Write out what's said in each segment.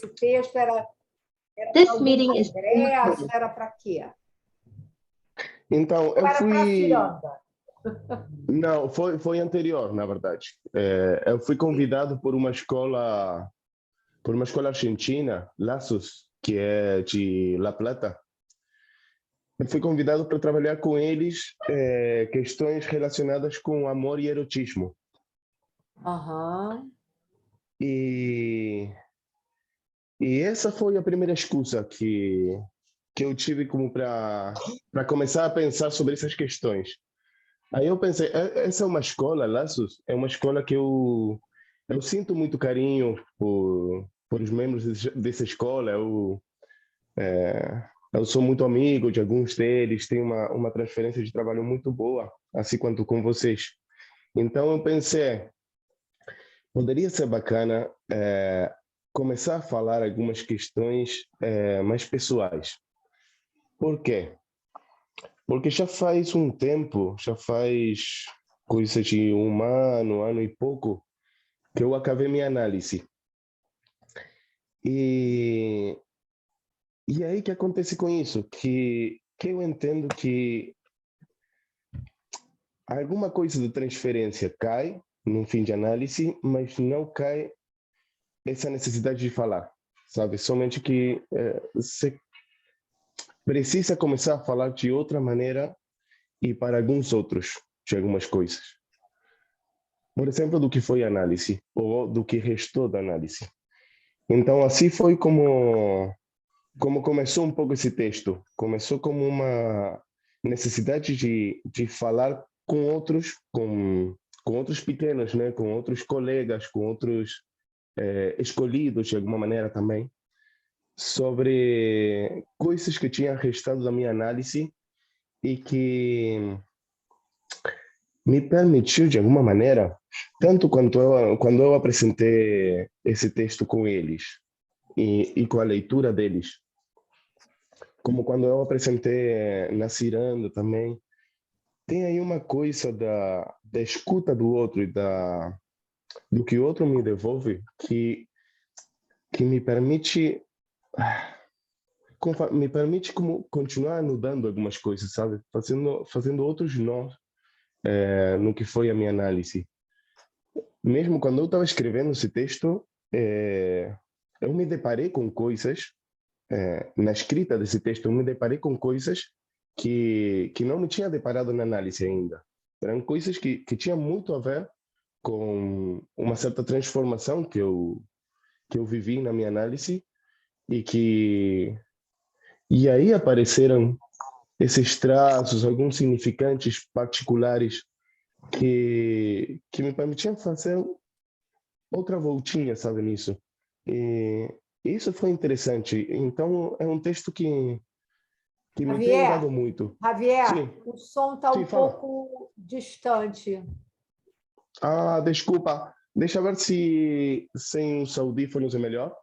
Esse texto era This para algum meeting is congresso, era para quê? Então, Ou eu era para fui... Ciranda? Não, foi anterior, na verdade. Eu fui convidado por uma escola argentina, Laços, que é de La Plata. Eu fui convidado para trabalhar com eles questões relacionadas com amor e erotismo. Aham. E essa foi a primeira excusa que eu tive como para começar a pensar sobre essas questões. Aí eu pensei, essa é uma escola, Laços, é uma escola que eu sinto muito carinho por os membros dessa escola. Eu sou muito amigo de alguns deles, tenho uma transferência de trabalho muito boa, assim quanto com vocês. Então eu pensei, poderia ser bacana começar a falar algumas questões mais pessoais. Por quê? Porque já faz um tempo, já faz coisa de um ano e pouco, que eu acabei minha análise. E aí o que acontece com isso? Que eu entendo que alguma coisa de transferência cai no fim de análise, mas não cai essa necessidade de falar, sabe? Somente que você precisa começar a falar de outra maneira e para alguns outros, de algumas coisas. Por exemplo, do que foi a análise, ou do que restou da análise. Então, assim foi como começou um pouco esse texto. Começou como uma necessidade de falar com outros pequenos, né? Com outros colegas, com outros escolhidos, de alguma maneira também, sobre coisas que tinham restado da minha análise e que me permitiu, de alguma maneira, tanto quando eu apresentei esse texto com eles e com a leitura deles, como quando eu apresentei na Ciranda também, tem aí uma coisa da escuta do outro e do que o outro me devolve que me permite como continuar anudando algumas coisas, sabe? Fazendo outros nós no que foi a minha análise. Mesmo quando eu estava escrevendo esse texto, eu me deparei com coisas, na escrita desse texto, eu me deparei com coisas que não me tinha deparado na análise ainda. Eram coisas que tinham muito a ver com uma certa transformação que eu vivi na minha análise e aí apareceram esses traços, alguns significantes particulares que me permitiam fazer outra voltinha, sabe, nisso. E isso foi interessante. Então, é um texto que me tem Javier, dado muito. Javier, Sim, o som está sim, um fala. pouco distante. Ah, desculpa. Deixa eu ver se sem os audífonos é melhor.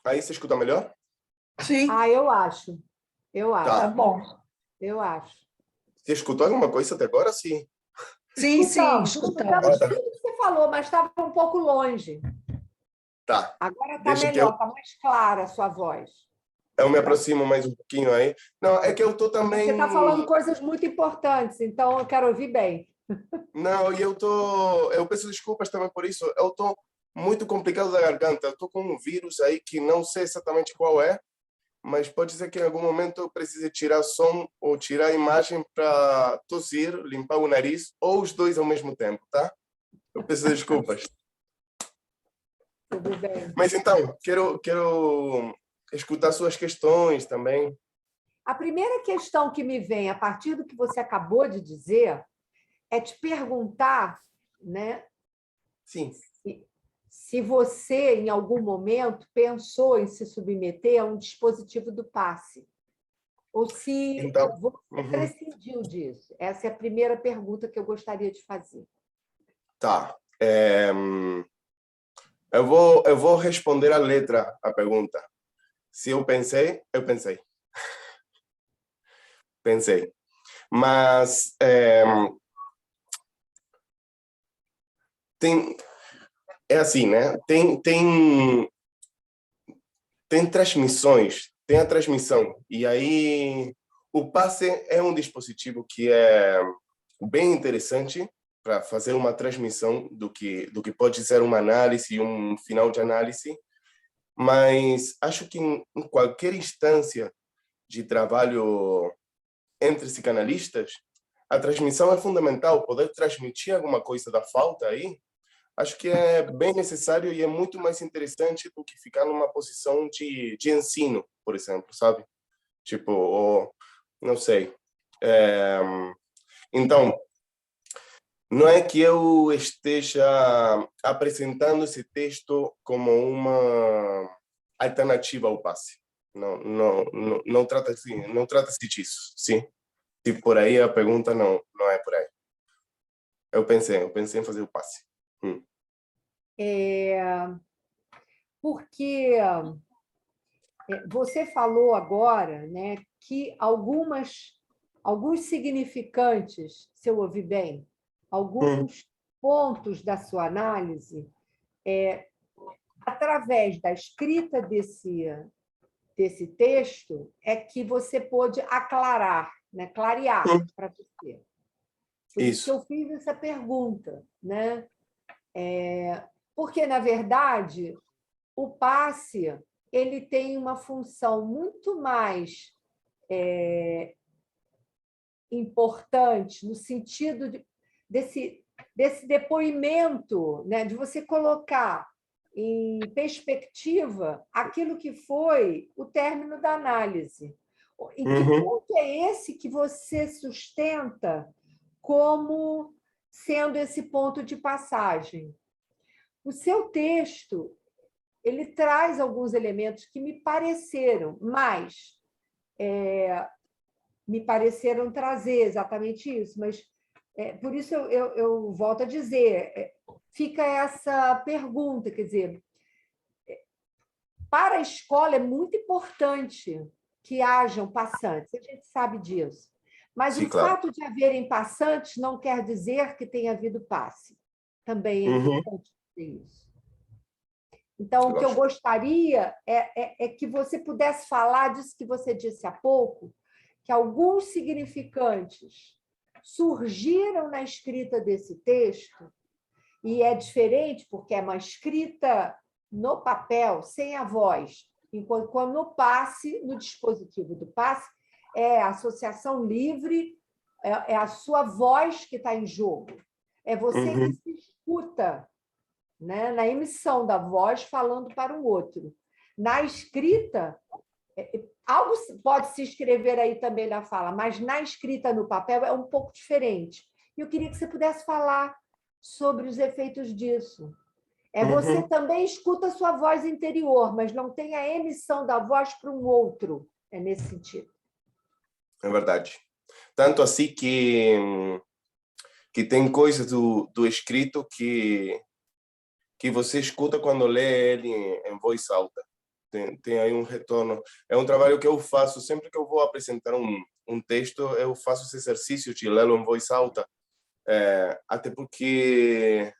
Aí você escuta melhor? Sim, Ah, eu acho. Eu acho. tá bom. Eu acho. Você escutou alguma coisa até agora? Sim. Sim, Escutamos escutamos. tudo que você falou, mas estava um pouco longe. Tá. Agora está Deixa que melhor, está mais clara a sua voz. eu me aproximo mais um pouquinho aí. Não, é que eu tô também... Você está falando coisas muito importantes, então eu quero ouvir bem. Não, e eu peço desculpas também por isso. Eu tô muito complicado da garganta. Eu tô com um vírus aí que não sei exatamente qual é, mas pode ser que em algum momento eu precise tirar som ou tirar imagem para tossir, limpar o nariz, ou os dois ao mesmo tempo, tá? Eu peço desculpas. Tudo bem. Mas então, quero escutar suas questões também. A primeira questão que me vem a partir do que você acabou de dizer é te perguntar, né, Sim. se você, em algum momento, pensou em se submeter a um dispositivo do passe, ou se Então, você prescindiu disso. Essa é a primeira pergunta que eu gostaria de fazer. tá. Eu vou responder a letra a pergunta. Se eu pensei, eu pensei. Pensei. Mas tem, é assim, né? Tem transmissões, tem a transmissão. E aí, o passe é um dispositivo que é bem interessante para fazer uma transmissão do que pode ser uma análise, um final de análise, mas acho que em qualquer instância de trabalho entre psicanalistas, a transmissão é fundamental. Poder transmitir alguma coisa da falta aí, acho que é bem necessário e é muito mais interessante do que ficar numa posição de ensino, por exemplo, sabe? Tipo, ou, não sei. É, então, não é que eu esteja apresentando esse texto como uma alternativa ao passe. Não trata-se disso, sim. Se por aí a pergunta não é por aí. Eu pensei em fazer o passe. Porque você falou agora, né, que alguns significantes, se eu ouvi bem, alguns pontos da sua análise, através da escrita desse texto, é que você pôde aclarar, né, clarear para você. Por isso que Isso. eu fiz essa pergunta, né? Porque, na verdade, o passe ele tem uma função muito mais importante no sentido desse depoimento, né, de você colocar em perspectiva aquilo que foi o término da análise. E que ponto é esse que você sustenta como sendo esse ponto de passagem? O seu texto ele traz alguns elementos que me pareceram, mas me pareceram trazer exatamente isso, mas por isso eu volto a dizer, fica essa pergunta, quer dizer, para a escola é muito importante que hajam passantes, a gente sabe disso, mas Sim, o claro. fato de haverem passantes não quer dizer que tenha havido passe. Também é importante dizer isso. Então, o que eu Lógico. gostaria é que você pudesse falar disso que você disse há pouco, que alguns significantes surgiram na escrita desse texto, e é diferente porque é uma escrita no papel, sem a voz, enquanto quando no passe, no dispositivo do passe, é a associação livre, é a sua voz que está em jogo, é você que se escuta, né, na emissão da voz falando para o outro. Na escrita, algo pode se escrever aí também na fala, mas na escrita no papel é um pouco diferente. E eu queria que você pudesse falar sobre os efeitos disso. Você também escuta a sua voz interior, mas não tem a emissão da voz para um outro. É nesse sentido. É verdade. Tanto assim que tem coisas do escrito que você escuta quando lê ele em voz alta. Tem aí um retorno. É um trabalho que eu faço sempre que eu vou apresentar um texto, eu faço esse exercício de lê-lo em voz alta. Até porque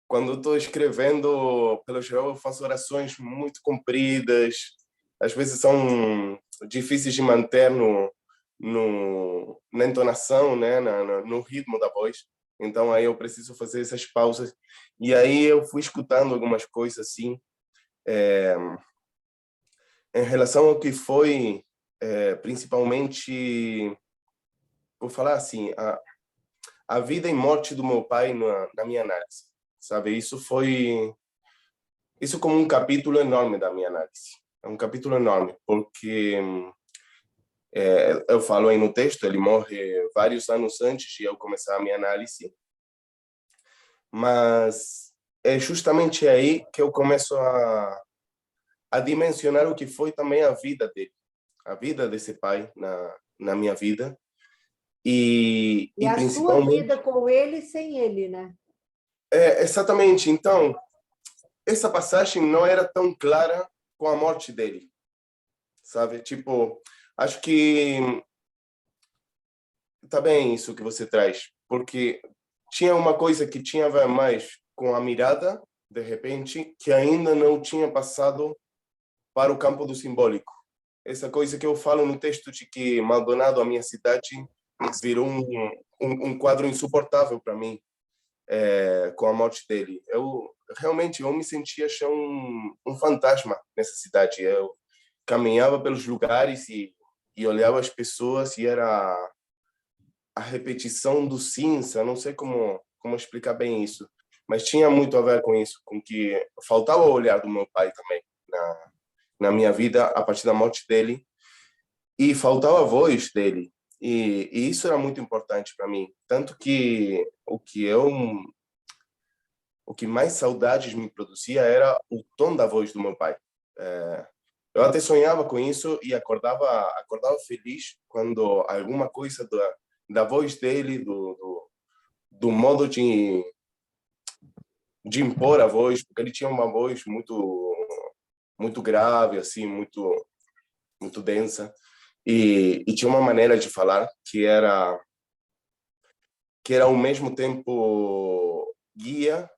quando estou escrevendo, pelo geral, eu faço orações muito compridas, às vezes são difíceis de manter na entonação, né, no ritmo da voz. Então aí eu preciso fazer essas pausas. E aí eu fui escutando algumas coisas assim, em relação ao que foi, principalmente, vou falar assim, a vida e morte do meu pai na minha análise, sabe? Isso como um capítulo enorme da minha análise. É um capítulo enorme, porque eu falo aí no texto, ele morre vários anos antes de eu começar a minha análise, mas é justamente aí que eu começo a dimensionar o que foi também a vida dele, a vida desse pai na minha vida, E e a sua principalmente... vida com ele e sem ele, né? Exatamente. Então, essa passagem não era tão clara com a morte dele, sabe? Tipo, acho que tá bem isso que você traz, porque tinha uma coisa que tinha a ver mais com a mirada, de repente, que ainda não tinha passado para o campo do simbólico. Essa coisa que eu falo no texto de que Maldonado, a minha cidade, virou um quadro insuportável para mim, com a morte dele. Realmente eu me sentia um fantasma nessa cidade. Eu caminhava pelos lugares e olhava as pessoas e era a repetição do cinza, não sei como explicar bem isso, mas tinha muito a ver com isso, com que faltava o olhar do meu pai também na minha vida a partir da morte dele, e faltava a voz dele, e isso era muito importante para mim, tanto que o que mais saudades me produzia era o tom da voz do meu pai. Eu até sonhava com isso e acordava feliz quando alguma coisa da voz dele, do modo de impor a voz, porque ele tinha uma voz muito grave, assim, muito densa, e tinha uma maneira de falar que era ao mesmo tempo guia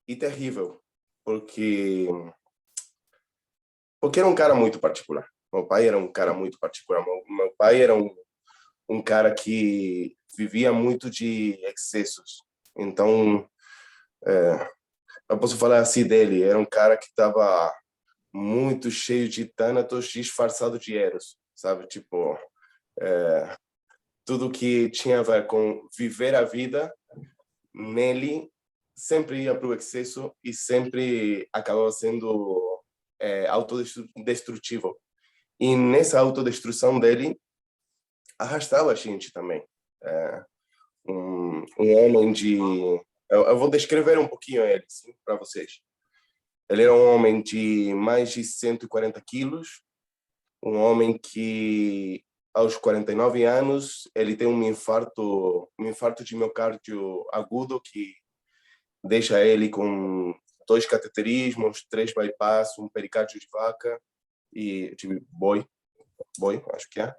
e terrível, porque era um cara muito particular. Meu pai era um cara muito particular. Meu pai era um cara que vivia muito de excessos. Então, eu posso falar assim dele, era um cara que estava muito cheio de Thanatos disfarçado de Eros, sabe? Tipo, tudo que tinha a ver com viver a vida, nele sempre ia para o excesso e sempre acabava sendo autodestrutivo. E nessa autodestruição dele, arrastava a gente também. Um homem de... Eu vou descrever um pouquinho ele, para vocês. Ele era um homem de mais de 140 quilos, um homem que, aos 49 anos, ele tem um infarto de miocárdio agudo que deixa ele com 2 cateterismos, 3 bypass, um pericárdio de vaca e de boi, acho que é.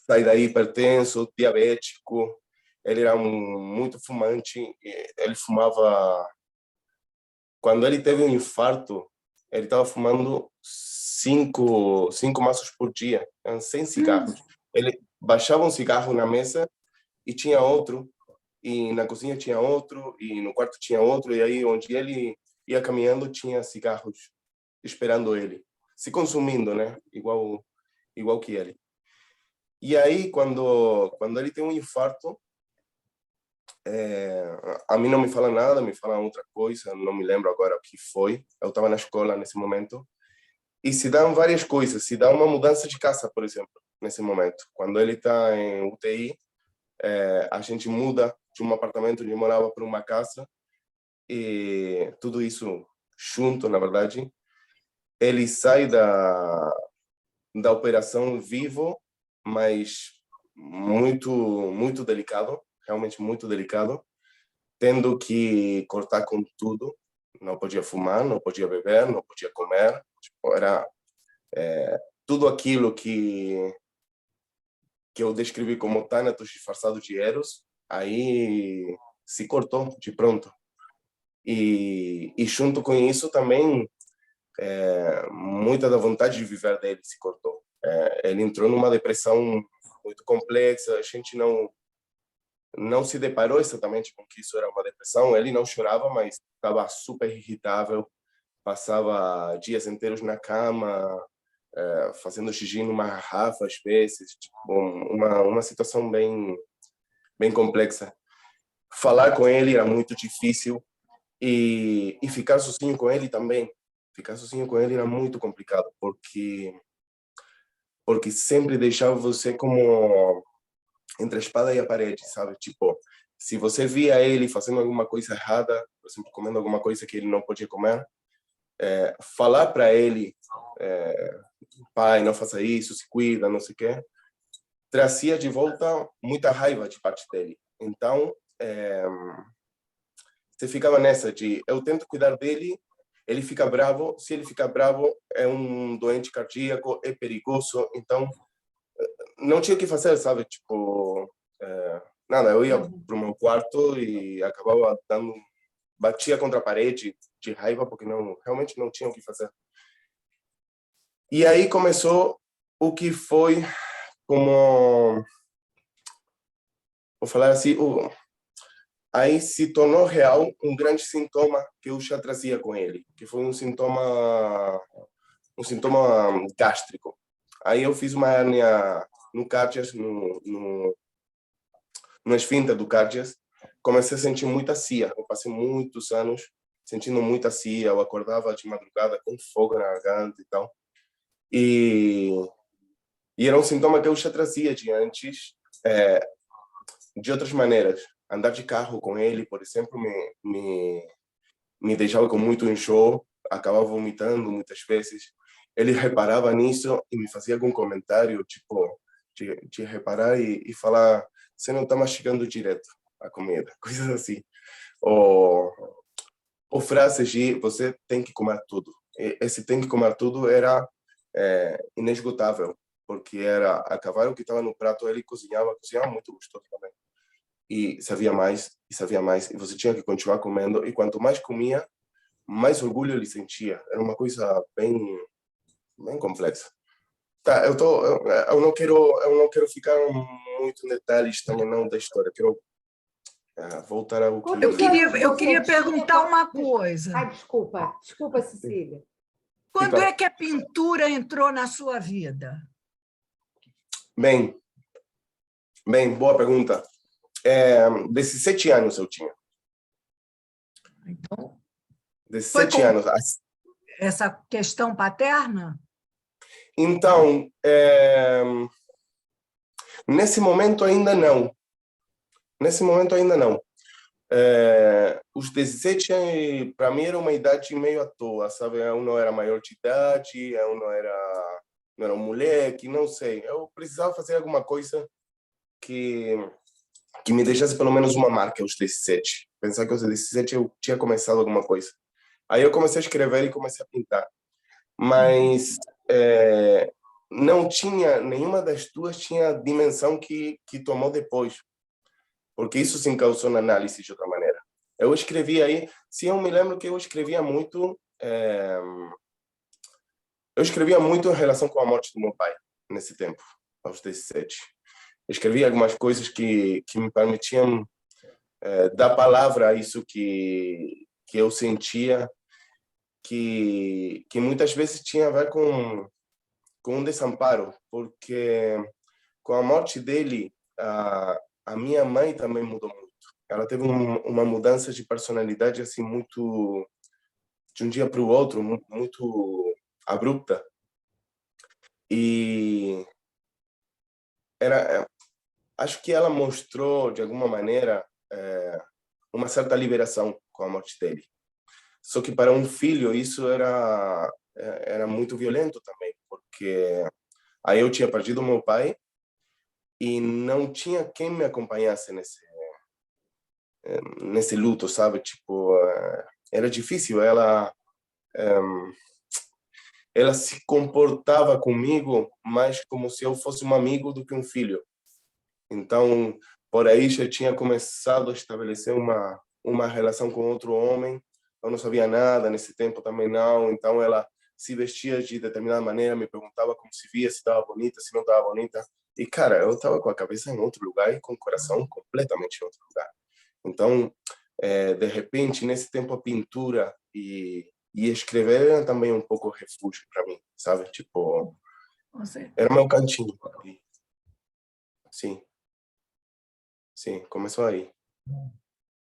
Sai daí hipertenso, diabético. Ele era muito fumante. Ele fumava... Quando ele teve um infarto, ele estava fumando 5 maços por dia, 100 cigarros. Ele baixava um cigarro na mesa e tinha outro, e na cozinha tinha outro, e no quarto tinha outro, e aí onde ele ia caminhando tinha cigarros esperando ele, se consumindo, né? Igual que ele. E aí, quando ele tem um infarto, a mim não me fala nada, me fala outra coisa, não me lembro agora o que foi. Eu estava na escola nesse momento. E se dão várias coisas. Se dá uma mudança de casa, por exemplo, nesse momento. Quando ele está em UTI, a gente muda de um apartamento onde morava para uma casa. E tudo isso junto, na verdade. Ele sai da operação vivo, mas muito delicado, realmente muito delicado, tendo que cortar com tudo. Não podia fumar, não podia beber, não podia comer. Tipo, era tudo aquilo que eu descrevi como Thanatos disfarçado de Eros, aí se cortou de pronto. E junto com isso também, muita da vontade de viver dele se cortou. Ele entrou numa depressão muito complexa, a gente não se deparou exatamente com que isso era uma depressão. Ele não chorava, mas estava super irritável, passava dias inteiros na cama, fazendo xixi numa garrafa às vezes, tipo, uma situação bem complexa. Falar com ele era muito difícil e ficar sozinho com ele também. Ficar sozinho com ele era muito complicado, porque sempre deixava você como entre a espada e a parede, sabe? Tipo, se você via ele fazendo alguma coisa errada, por exemplo, comendo alguma coisa que ele não podia comer, falar para ele, pai, não faça isso, se cuida, não sei o quê, trazia de volta muita raiva de parte dele. Então, você ficava nessa de eu tento cuidar dele, ele fica bravo, se ele fica bravo é um doente cardíaco, é perigoso, então não tinha o que fazer, sabe? Tipo, nada, eu ia pro meu quarto e acabava batia contra a parede de raiva porque realmente não tinha o que fazer. E aí começou o que foi como, vou falar assim, aí se tornou real um grande sintoma que eu já trazia com ele, que foi um sintoma gástrico. Aí eu fiz uma hérnia no cárdias, no esfíncter do cárdias, comecei a sentir muita cia. Eu passei muitos anos sentindo muita cia, eu acordava de madrugada com fogo na garganta e tal. E era um sintoma que eu já trazia de antes, de outras maneiras. Andar de carro com ele, por exemplo, me deixava com muito enjoo, acabava vomitando muitas vezes. Ele reparava nisso e me fazia algum comentário, tipo, de reparar e falar, você não está mastigando direito a comida, coisas assim. Ou frases de, você tem que comer tudo. Esse tem que comer tudo era inesgotável, porque era a cavalo que estava no prato, ele cozinhava muito gostoso também. E sabia mais, e sabia mais, e você tinha que continuar comendo, e quanto mais comia, mais orgulho ele sentia. Era uma coisa bem complexa. Tá, eu não quero ficar muito em detalhes também não da história. Quero voltar ao que... Eu queria perguntar uma coisa. Ai, desculpa, Cecília. Quando é que a pintura entrou na sua vida? Bem, boa pergunta. 17 anos eu tinha. Então, 17 anos. Essa questão paterna? Então, nesse momento ainda não. Os 17 para mim era uma idade meio à toa, sabe? Eu não era maior de idade, eu não era um moleque, não sei. Eu precisava fazer alguma coisa que me deixasse pelo menos uma marca aos 17. Pensar que aos 17 eu tinha começado alguma coisa. Aí eu comecei a escrever e comecei a pintar. Mas não tinha, nenhuma das duas tinha a dimensão que tomou depois. Porque isso se encauzou na análise de outra maneira. Eu escrevi aí, sim, eu me lembro que eu escrevia muito em relação com a morte do meu pai, nesse tempo, aos 17. Escrevi algumas coisas que me permitiam dar palavra a isso que eu sentia, que muitas vezes tinha a ver com um desamparo, porque com a morte dele, a minha mãe também mudou muito. Ela teve uma mudança de personalidade assim muito de um dia para o outro, muito abrupta. E acho que ela mostrou de alguma maneira uma certa liberação com a morte dele. Só que para um filho isso era muito violento também, porque aí eu tinha perdido meu pai e não tinha quem me acompanhasse nesse luto, sabe? Tipo, era difícil. Ela se comportava comigo mais como se eu fosse um amigo do que um filho. Então, por aí já tinha começado a estabelecer uma relação com outro homem. Eu não sabia nada nesse tempo também não. Então, ela se vestia de determinada maneira, me perguntava como se via, se estava bonita, se não estava bonita. E, cara, eu estava com a cabeça em outro lugar e com o coração completamente em outro lugar. Então, de repente, nesse tempo, a pintura e escrever era também um pouco refúgio para mim, sabe? Tipo, era meu cantinho. Sim. Sim, começou aí.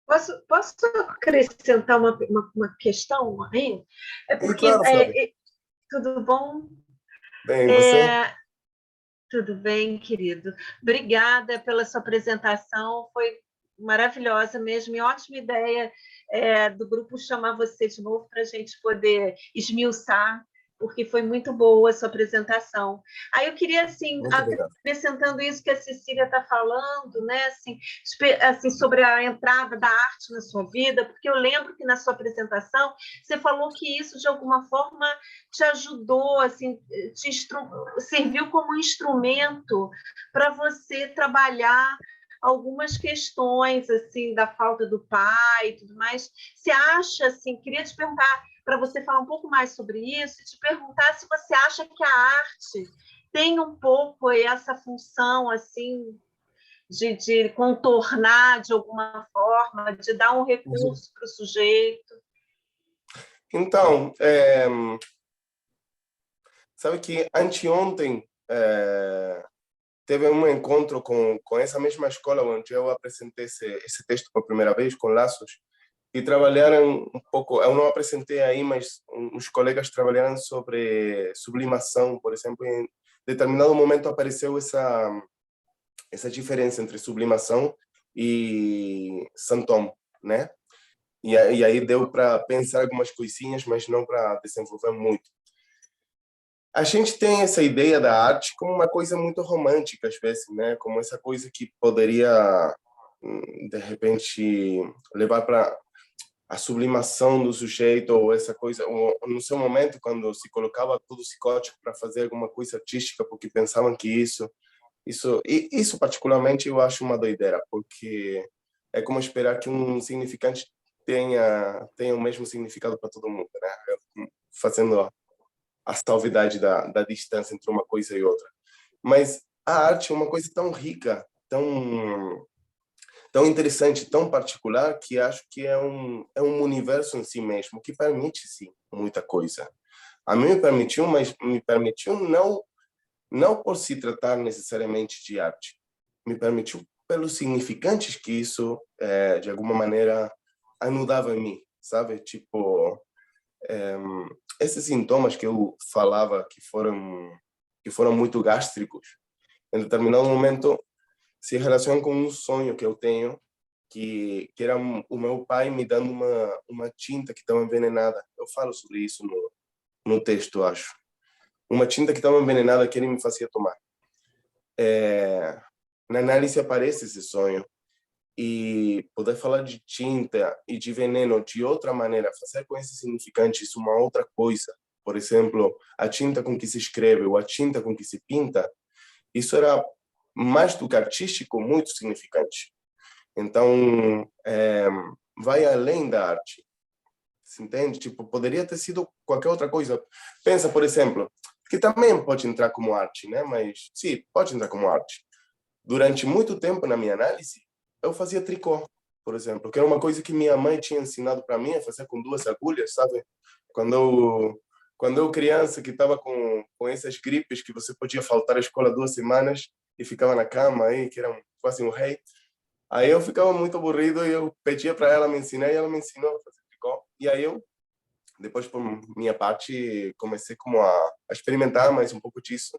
Posso acrescentar uma questão aí? É porque... Claro, tudo bom? Bem, você? Tudo bem, querido. Obrigada pela sua apresentação, foi maravilhosa mesmo, e ótima ideia do grupo chamar você de novo para a gente poder esmiuçar, porque foi muito boa a sua apresentação. Aí eu queria, assim, acrescentando isso que a Cecília está falando, né, assim, sobre a entrada da arte na sua vida, porque eu lembro que na sua apresentação você falou que isso, de alguma forma, te ajudou, assim, serviu como um instrumento para você trabalhar algumas questões assim da falta do pai e tudo mais. Você acha, assim, queria te perguntar, para você falar um pouco mais sobre isso, e te perguntar se você acha que a arte tem um pouco essa função assim de contornar de alguma forma, de dar um recurso para o sujeito. Então, sabe que anteontem teve um encontro com essa mesma escola onde eu apresentei esse texto pela primeira vez, com Laços, e trabalharam um pouco, eu não apresentei aí, mas uns colegas trabalharam sobre sublimação, por exemplo, em determinado momento apareceu essa diferença entre sublimação e Santon, né? E aí deu para pensar algumas coisinhas, mas não para desenvolver muito. A gente tem essa ideia da arte como uma coisa muito romântica, às vezes, né? Como essa coisa que poderia, de repente, levar para a sublimação do sujeito, ou essa coisa, ou, no seu momento, quando se colocava tudo psicótico para fazer alguma coisa artística, porque pensavam que isso particularmente eu acho uma doideira, porque é como esperar que um significante tenha o mesmo significado para todo mundo, né? Fazendo a salvidade da distância entre uma coisa e outra. Mas a arte é uma coisa tão rica, tão interessante, tão particular, que acho que é um universo em si mesmo, que permite, sim, muita coisa. A mim me permitiu, mas me permitiu não por se tratar necessariamente de arte. Me permitiu pelos significantes que isso, de alguma maneira, anudava em mim, sabe? Tipo, esses sintomas que eu falava que foram muito gástricos, em determinado momento se relacionam com um sonho que eu tenho, que era o meu pai me dando uma tinta que estava envenenada. Eu falo sobre isso no texto, acho. Uma tinta que estava envenenada que ele me fazia tomar. Na análise aparece esse sonho. E poder falar de tinta e de veneno de outra maneira, fazer com esse significante isso uma outra coisa. Por exemplo, a tinta com que se escreve ou a tinta com que se pinta, isso era mais do que artístico, muito significante. Então, vai além da arte. Se entende? Tipo, poderia ter sido qualquer outra coisa. Pensa, por exemplo, que também pode entrar como arte, né? Mas, sim, pode entrar como arte. Durante muito tempo, na minha análise, eu fazia tricô, por exemplo, que era uma coisa que minha mãe tinha ensinado para mim a fazer com 2 agulhas, sabe? Quando eu criança, que estava com essas gripes, que você podia faltar à escola 2 semanas e ficava na cama aí, que era quase um rei. Aí eu ficava muito aburrido e eu pedia para ela me ensinar e ela me ensinou a fazer tricô. E aí eu, depois por minha parte, comecei como a experimentar mais um pouco disso.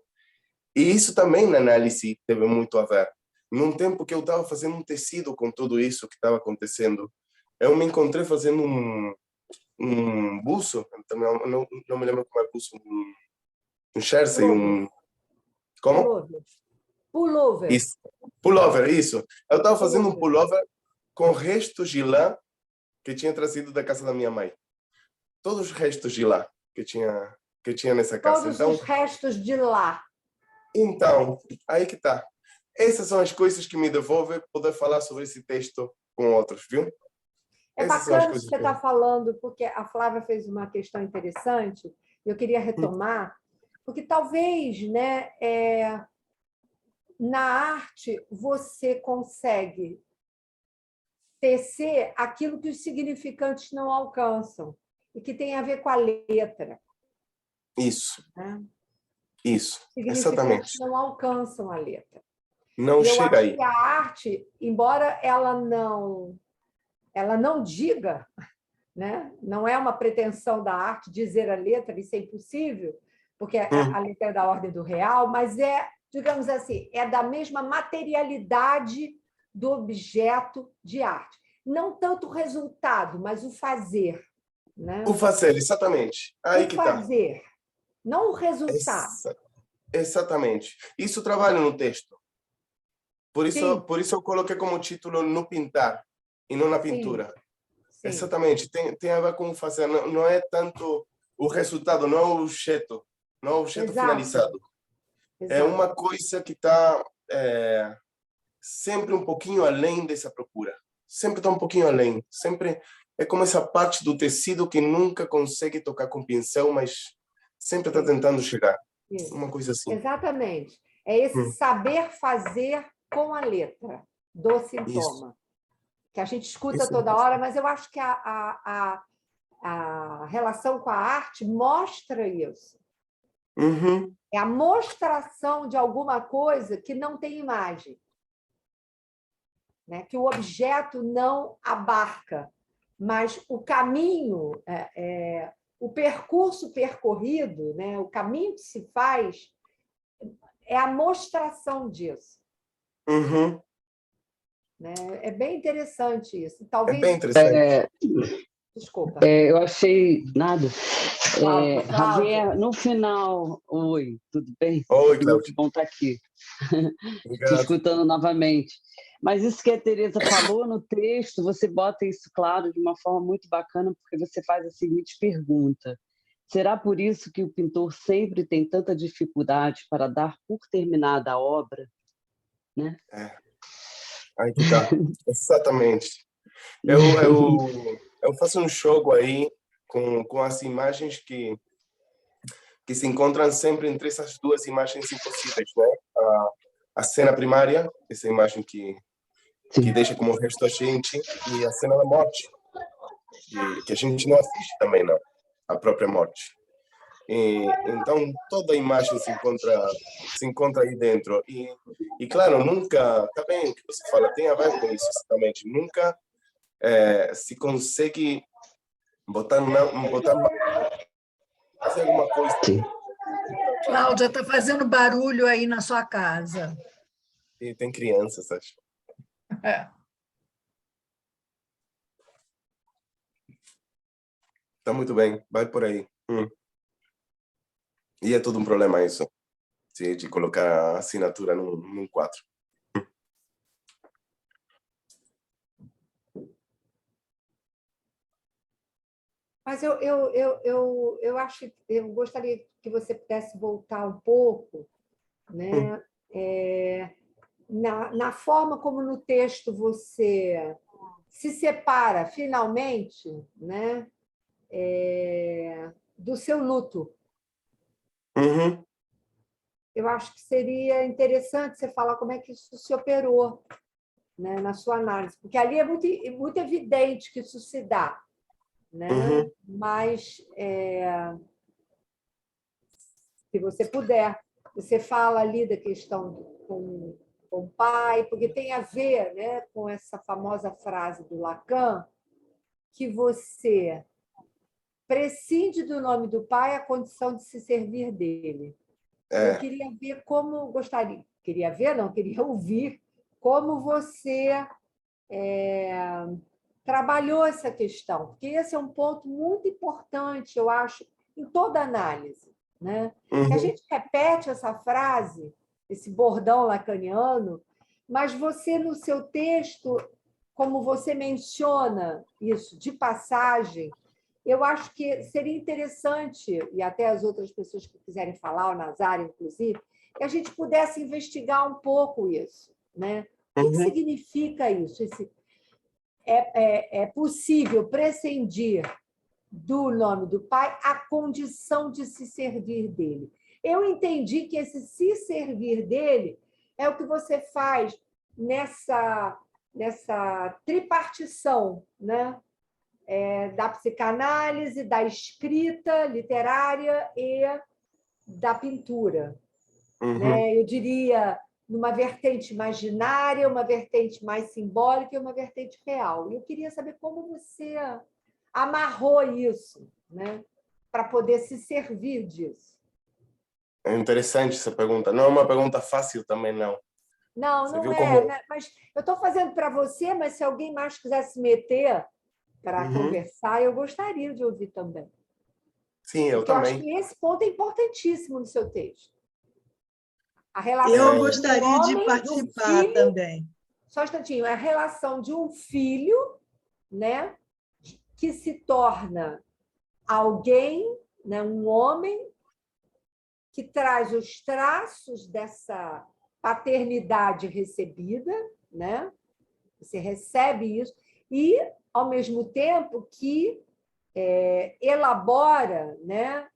E isso também na análise teve muito a ver. Num tempo que eu estava fazendo um tecido com tudo isso que estava acontecendo, eu me encontrei fazendo um buço, não me lembro como é buço, um jersey, como? Pullover. Isso. Pullover, isso. Eu estava fazendo um pullover com restos de lã que tinha trazido da casa da minha mãe. Todos os restos de lã que tinha nessa casa. Todos Então, os restos de lá. Então, aí que tá. Essas são as coisas que me devolvem poder falar sobre esse texto com outros, viu? É Essas são as bacana que coisas você está falando, porque a Flávia fez uma questão interessante, e eu queria retomar, porque talvez, né, na arte você consegue tecer aquilo que os significantes não alcançam, e que tem a ver com a letra. Isso, Né? isso, Significantes exatamente. não alcançam a letra. Não E eu chega acho aí. que a arte, embora ela não diga, né? Não é uma pretensão da arte dizer a letra, isso é impossível, porque a letra é da ordem do real, mas digamos assim, é da mesma materialidade do objeto de arte. Não tanto o resultado, mas o fazer. Né? O fazer, exatamente. Aí O que tá. fazer, não o resultado. Exatamente. Isso trabalha no texto. Por Sim, isso eu coloquei como título no pintar e não na sim, pintura. sim. Exatamente. Tem a ver com o fazer. Não é tanto o resultado, não é o objeto. Não é o objeto Exato, finalizado. É exato. uma coisa que está sempre um pouquinho além dessa procura. Sempre está um pouquinho além. Sempre é como essa parte do tecido que nunca consegue tocar com pincel, mas sempre está tentando chegar. Isso. Uma coisa assim. Exatamente. É esse saber fazer com a letra do sintoma. Isso. Que a gente escuta Isso toda mesmo. hora, mas eu acho que a relação com a arte mostra isso. Uhum. É a mostração de alguma coisa que não tem imagem, né? Que o objeto não abarca, mas o caminho, o percurso percorrido, né? O caminho que se faz é a mostração disso. Uhum. Né? É bem interessante isso. É Talvez. bem interessante. Desculpa. Eu achei nada. Cláudia. Javier, no final, oi, tudo bem? Oi, Muito Cláudia. bom estar aqui, te Obrigado. escutando novamente. Mas isso que a Teresa falou no texto, você bota isso claro de uma forma muito bacana, porque você faz a seguinte pergunta: será por isso que o pintor sempre tem tanta dificuldade para dar por terminada a obra? Né? Aí que tá. Exatamente. Eu faço um jogo aí com as imagens que se encontram sempre entre essas duas imagens impossíveis, né? A cena primária, essa imagem que deixa como resto a gente, e a cena da morte, que a gente não assiste também, não, a própria morte. Então, toda a imagem se encontra aí dentro. E claro, nunca, tá bem o que você fala, tem a ver com isso, exatamente. Nunca se consegue botar fazer alguma coisa. Cláudia, está fazendo barulho aí na sua casa. E tem crianças, acho. Tá muito bem, vai por aí. E é todo um problema isso, de colocar a assinatura num quadro. Mas eu acho, eu gostaria que você pudesse voltar um pouco, né? Na forma como no texto você se separa finalmente, né? Do seu luto. Uhum. Eu acho que seria interessante você falar como é que isso se operou, né, na sua análise, porque ali é muito evidente que isso se dá, né? Uhum. Mas se você puder, você fala ali da questão com o pai, porque tem a ver, né, com essa famosa frase do Lacan, que você prescinde do nome do pai a condição de se servir dele. Eu queria ver como queria ver, não, queria ouvir como você trabalhou essa questão, porque esse é um ponto muito importante, eu acho, em toda análise, né? Uhum. A gente repete essa frase, esse bordão lacaniano, mas você, no seu texto, como você menciona isso de passagem, eu acho que seria interessante, e até as outras pessoas que quiserem falar, o Nazário, inclusive, que a gente pudesse investigar um pouco isso, né? O que significa isso? É possível prescindir do nome do pai a condição de se servir dele. Eu entendi que esse se servir dele é o que você faz nessa tripartição, né? Da psicanálise, da escrita literária e da pintura. Uhum. Né? Eu diria numa vertente imaginária, uma vertente mais simbólica e uma vertente real. E eu queria saber como você amarrou isso, né? Para poder se servir disso. É interessante essa pergunta. Não é uma pergunta fácil também, não. Não, Você não viu é. como... Né? Mas eu estou fazendo para você, mas se alguém mais quiser se meter para conversar, eu gostaria de ouvir também. Sim, eu porque eu acho também. que esse ponto é importantíssimo no seu texto. A relação Eu gostaria de homem, participar filho, também. Só um instantinho. A relação de um filho, né, que se torna alguém, né, um homem, que traz os traços dessa paternidade recebida, né? Você recebe isso e, ao mesmo tempo, que elabora, né,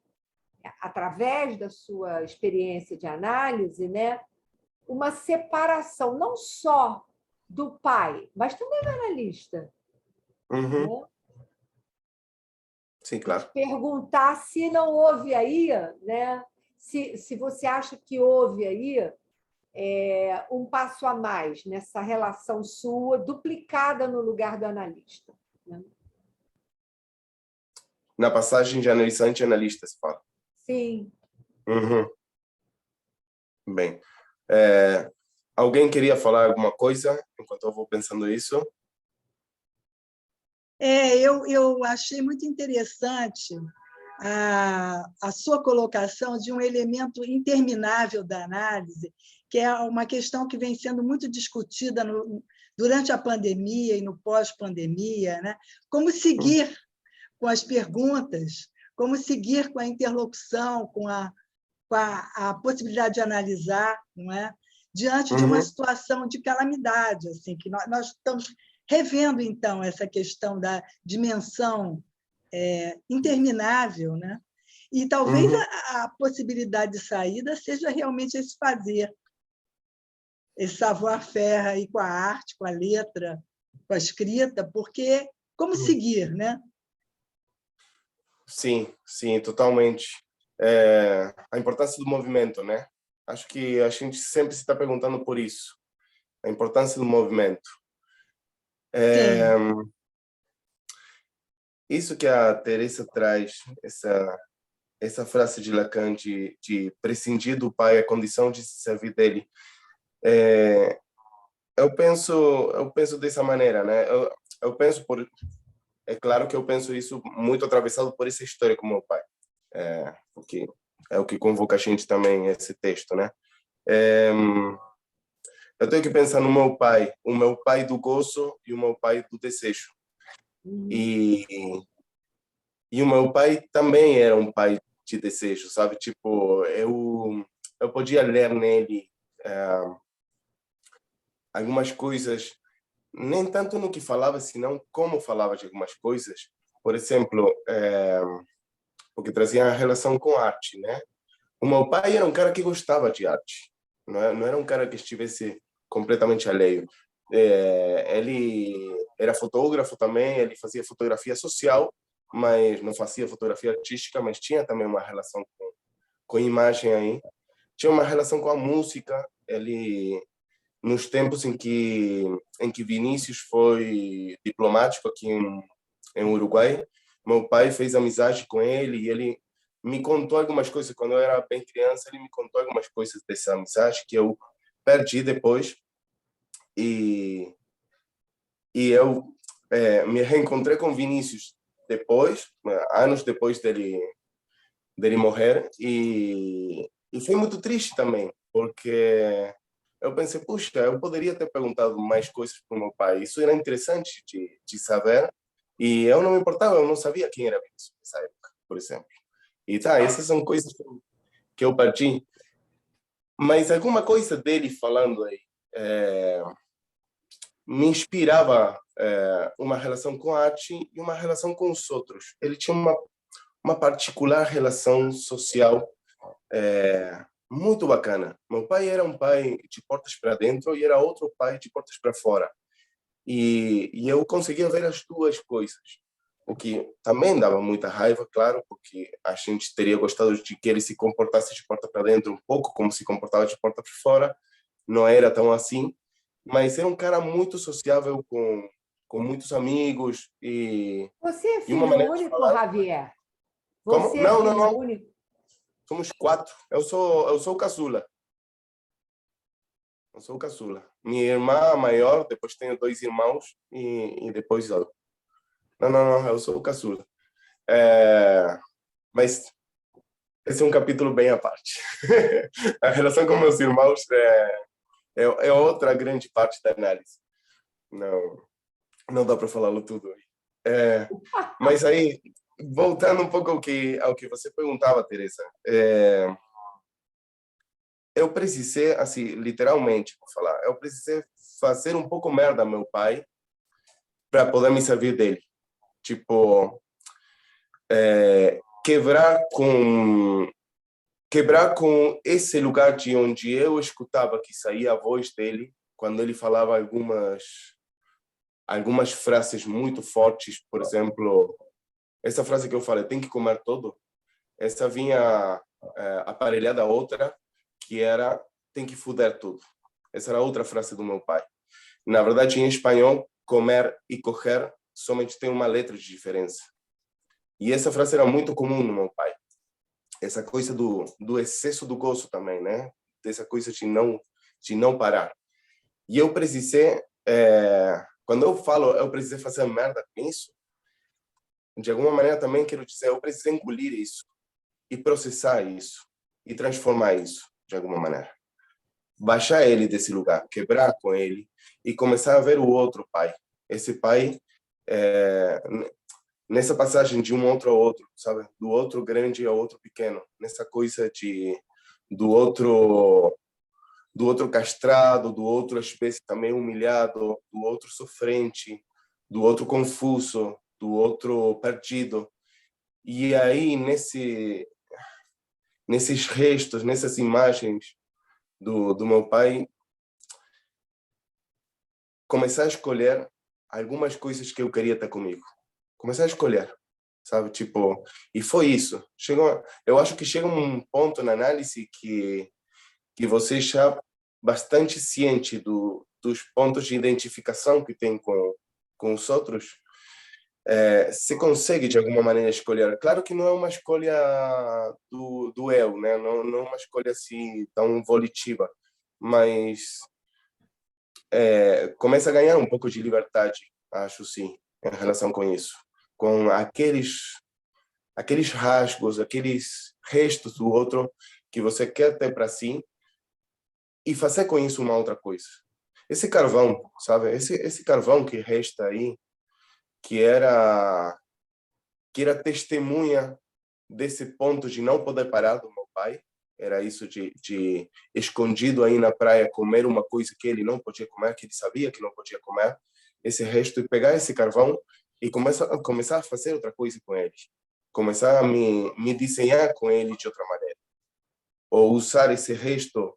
através da sua experiência de análise, né, uma separação não só do pai, mas também do analista. Uhum. Né? Sim, claro. Perguntar se não houve aí, né, se você acha que houve aí um passo a mais nessa relação sua, duplicada no lugar do analista. Né? Na passagem de analisante e analista, se fala. Sim. Uhum. Bem. Alguém queria falar alguma coisa enquanto eu vou pensando isso? Eu achei muito interessante a sua colocação de um elemento interminável da análise, que é uma questão que vem sendo muito discutida durante a pandemia e no pós-pandemia, né? Como seguir com as perguntas, como seguir com a interlocução, com a possibilidade de analisar, não é? Diante de uma situação de calamidade, assim, que nós estamos revendo, então, essa questão da dimensão interminável, né? E talvez a possibilidade de saída seja realmente esse fazer, esse savoir-faire aí com a arte, com a letra, com a escrita, porque como seguir, né? Sim, sim, totalmente. A importância do movimento, né? Acho que a gente sempre se está perguntando por isso, a importância do movimento. Sim. Isso que a Teresa traz, essa frase de Lacan de prescindir do pai a condição de se servir dele. Eu penso dessa maneira, né? Eu penso é claro que eu penso isso muito atravessado por essa história com meu pai, porque é o que convoca a gente também esse texto, né? Eu tenho que pensar no meu pai, o meu pai do gozo e o meu pai do desejo. E o meu pai também era um pai de desejo, sabe? Tipo, eu podia ler nele algumas coisas, nem tanto no que falava, senão como falava de algumas coisas. Por exemplo, porque trazia a relação com arte, né? O meu pai era um cara que gostava de arte, não era um cara que estivesse completamente alheio. Ele era fotógrafo também, ele fazia fotografia social, mas não fazia fotografia artística, mas tinha também uma relação com imagem aí. Tinha uma relação com a música. Ele, nos tempos em que Vinícius foi diplomático aqui em Uruguai, meu pai fez amizade com ele e ele me contou algumas coisas. Quando eu era bem criança, ele me contou algumas coisas dessa amizade que eu perdi depois. E eu me reencontrei com Vinícius depois, anos depois dele morrer, e foi muito triste também, porque eu pensei, puxa, eu poderia ter perguntado mais coisas para o meu pai, isso era interessante de saber, e eu não me importava, eu não sabia quem era Vinícius nessa época, por exemplo. E tá, essas são coisas que eu parti, mas alguma coisa dele falando aí, me inspirava uma relação com a arte e uma relação com os outros. Ele tinha uma particular relação social muito bacana. Meu pai era um pai de portas para dentro e era outro pai de portas para fora. E eu conseguia ver as duas coisas. O que também dava muita raiva, claro, porque a gente teria gostado de que ele se comportasse de porta para dentro um pouco como se comportava de porta para fora. Não era tão assim, mas era um cara muito sociável com muitos amigos Você é e uma filho maneira de único, falar. Javier? Como? Você é Não, não, filho não. único? Somos 4. Eu sou o caçula. Eu sou o caçula. Minha irmã maior, depois tenho 2 irmãos e depois eu. Não, não, não. Eu sou o caçula. Mas esse é um capítulo bem à parte. A relação com meus irmãos é outra grande parte da análise. Não dá para falá-lo tudo aí. Mas aí, voltando um pouco ao que você perguntava, Teresa, eu precisei, assim, literalmente, vou falar, eu precisei fazer um pouco merda meu pai para poder me servir dele. Tipo, quebrar com esse lugar de onde eu escutava que saía a voz dele quando ele falava algumas frases muito fortes, por exemplo, essa frase que eu falei, tem que comer todo, essa vinha aparelhada a outra, que era tem que fuder tudo. Essa era outra frase do meu pai. Na verdade, em espanhol, comer e coger somente tem uma letra de diferença. E essa frase era muito comum no meu pai. Essa coisa do excesso do gozo também, né? Dessa coisa de não parar. E eu precisei, quando eu falo, eu precisei fazer merda com isso, de alguma maneira também quero dizer, eu precisei engolir isso e processar isso e transformar isso de alguma maneira. Baixar ele desse lugar, quebrar com ele e começar a ver o outro pai. Esse pai, nessa passagem de um outro ao outro, sabe? Do outro grande ao outro pequeno. Nessa coisa do outro castrado, do outro espécie também humilhado, do outro sofrente, do outro confuso, do outro perdido. E aí, nesses restos, nessas imagens do meu pai, começar a escolher algumas coisas que eu queria ter comigo. Começar a escolher, sabe? Tipo, e foi isso. Eu acho que chega um ponto na análise que você já bastante ciente dos pontos de identificação que tem com os outros, você consegue de alguma maneira escolher. Claro que não é uma escolha do eu, né? Não é uma escolha assim tão volitiva, mas começa a ganhar um pouco de liberdade, acho sim, em relação com isso, com aqueles rasgos, aqueles restos do outro que você quer ter para si e fazer com isso uma outra coisa. Esse carvão, sabe? Esse carvão que resta aí, que era testemunha desse ponto de não poder parar do meu pai, era isso de escondido aí na praia comer uma coisa que ele não podia comer, que ele sabia que não podia comer, esse resto, e pegar esse carvão e começar a fazer outra coisa com ele, começar a me desenhar com ele de outra maneira, ou usar esse resto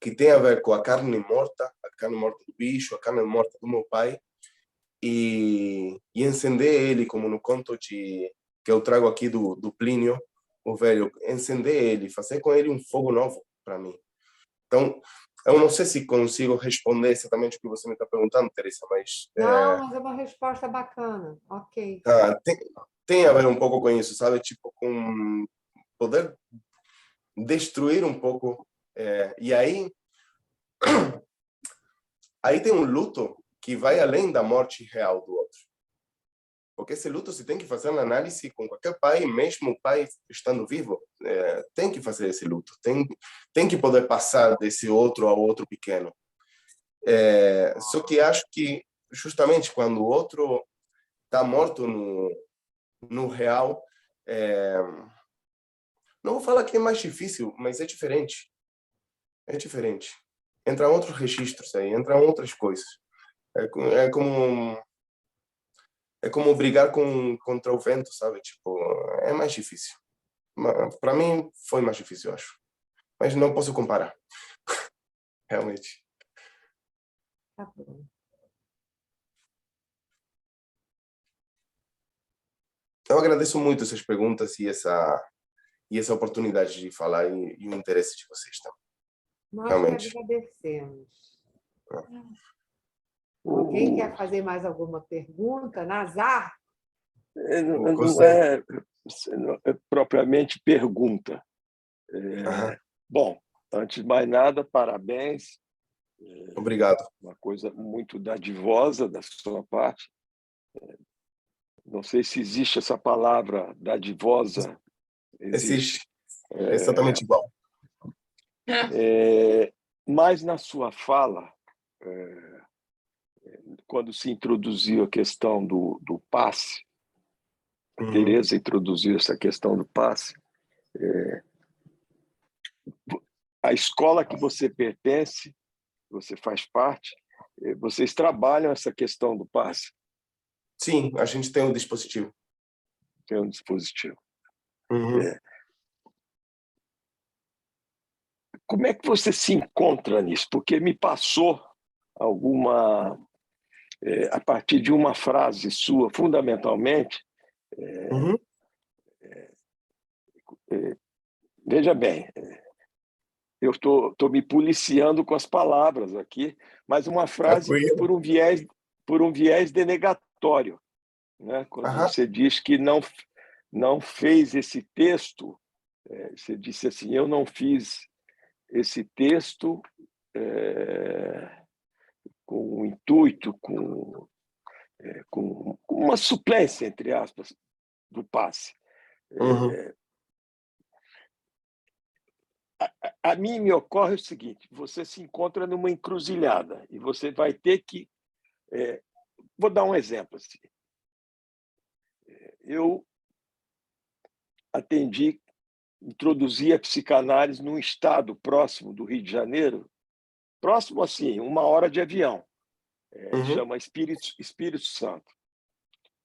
que tem a ver com a carne morta do bicho, a carne morta do meu pai, e encender ele, como no conto que eu trago aqui do Plínio, o velho, encender ele, fazer com ele um fogo novo para mim. Então, eu não sei se consigo responder exatamente o que você me está perguntando, Teresa, mas... Não, mas é uma resposta bacana. Ok. Tem a ver um pouco com isso, sabe? Tipo, com poder destruir um pouco. E aí tem um luto que vai além da morte real do outro. Porque esse luto se tem que fazer uma análise com qualquer pai, mesmo o pai estando vivo, tem que fazer esse luto, tem que poder passar desse outro ao outro pequeno. Só que acho que justamente quando o outro está morto no real, não vou falar que é mais difícil, mas é diferente. É diferente. Entram outros registros aí, entram outras coisas. É como brigar contra o vento, sabe? Tipo, é mais difícil. Para mim, foi mais difícil, eu acho. Mas não posso comparar. Realmente. Tá bom. Eu agradeço muito essas perguntas e essa oportunidade de falar e o interesse de vocês também. Nós Realmente. que agradecemos. Alguém quer fazer mais alguma pergunta? Nazar? Não é propriamente pergunta. Bom, antes de mais nada, parabéns. Obrigado. Uma coisa muito dadivosa da sua parte. Não sei se existe essa palavra dadivosa. Existe. É exatamente igual. Mas na sua fala, quando se introduziu a questão do passe, a Teresa introduziu essa questão do passe, a escola que você pertence, você faz parte, vocês trabalham essa questão do passe? Sim, a gente tem um dispositivo. Tem um dispositivo. Uhum. Como é que você se encontra nisso? Porque me passou a partir de uma frase sua, fundamentalmente, Uhum. veja bem, eu estou me policiando com as palavras aqui, mas uma frase Tranquilo. por um viés denegatório, né? Quando Aham. você diz que não fez esse texto, você disse assim: eu não fiz esse texto com o intuito, com uma suplência, entre aspas, do passe. Uhum. A mim me ocorre o seguinte: você se encontra numa encruzilhada e você vai ter que... vou dar um exemplo. Assim. Eu introduzi a psicanálise num estado próximo do Rio de Janeiro, próximo assim, 1 hora de avião, Uhum. chama Espírito Santo.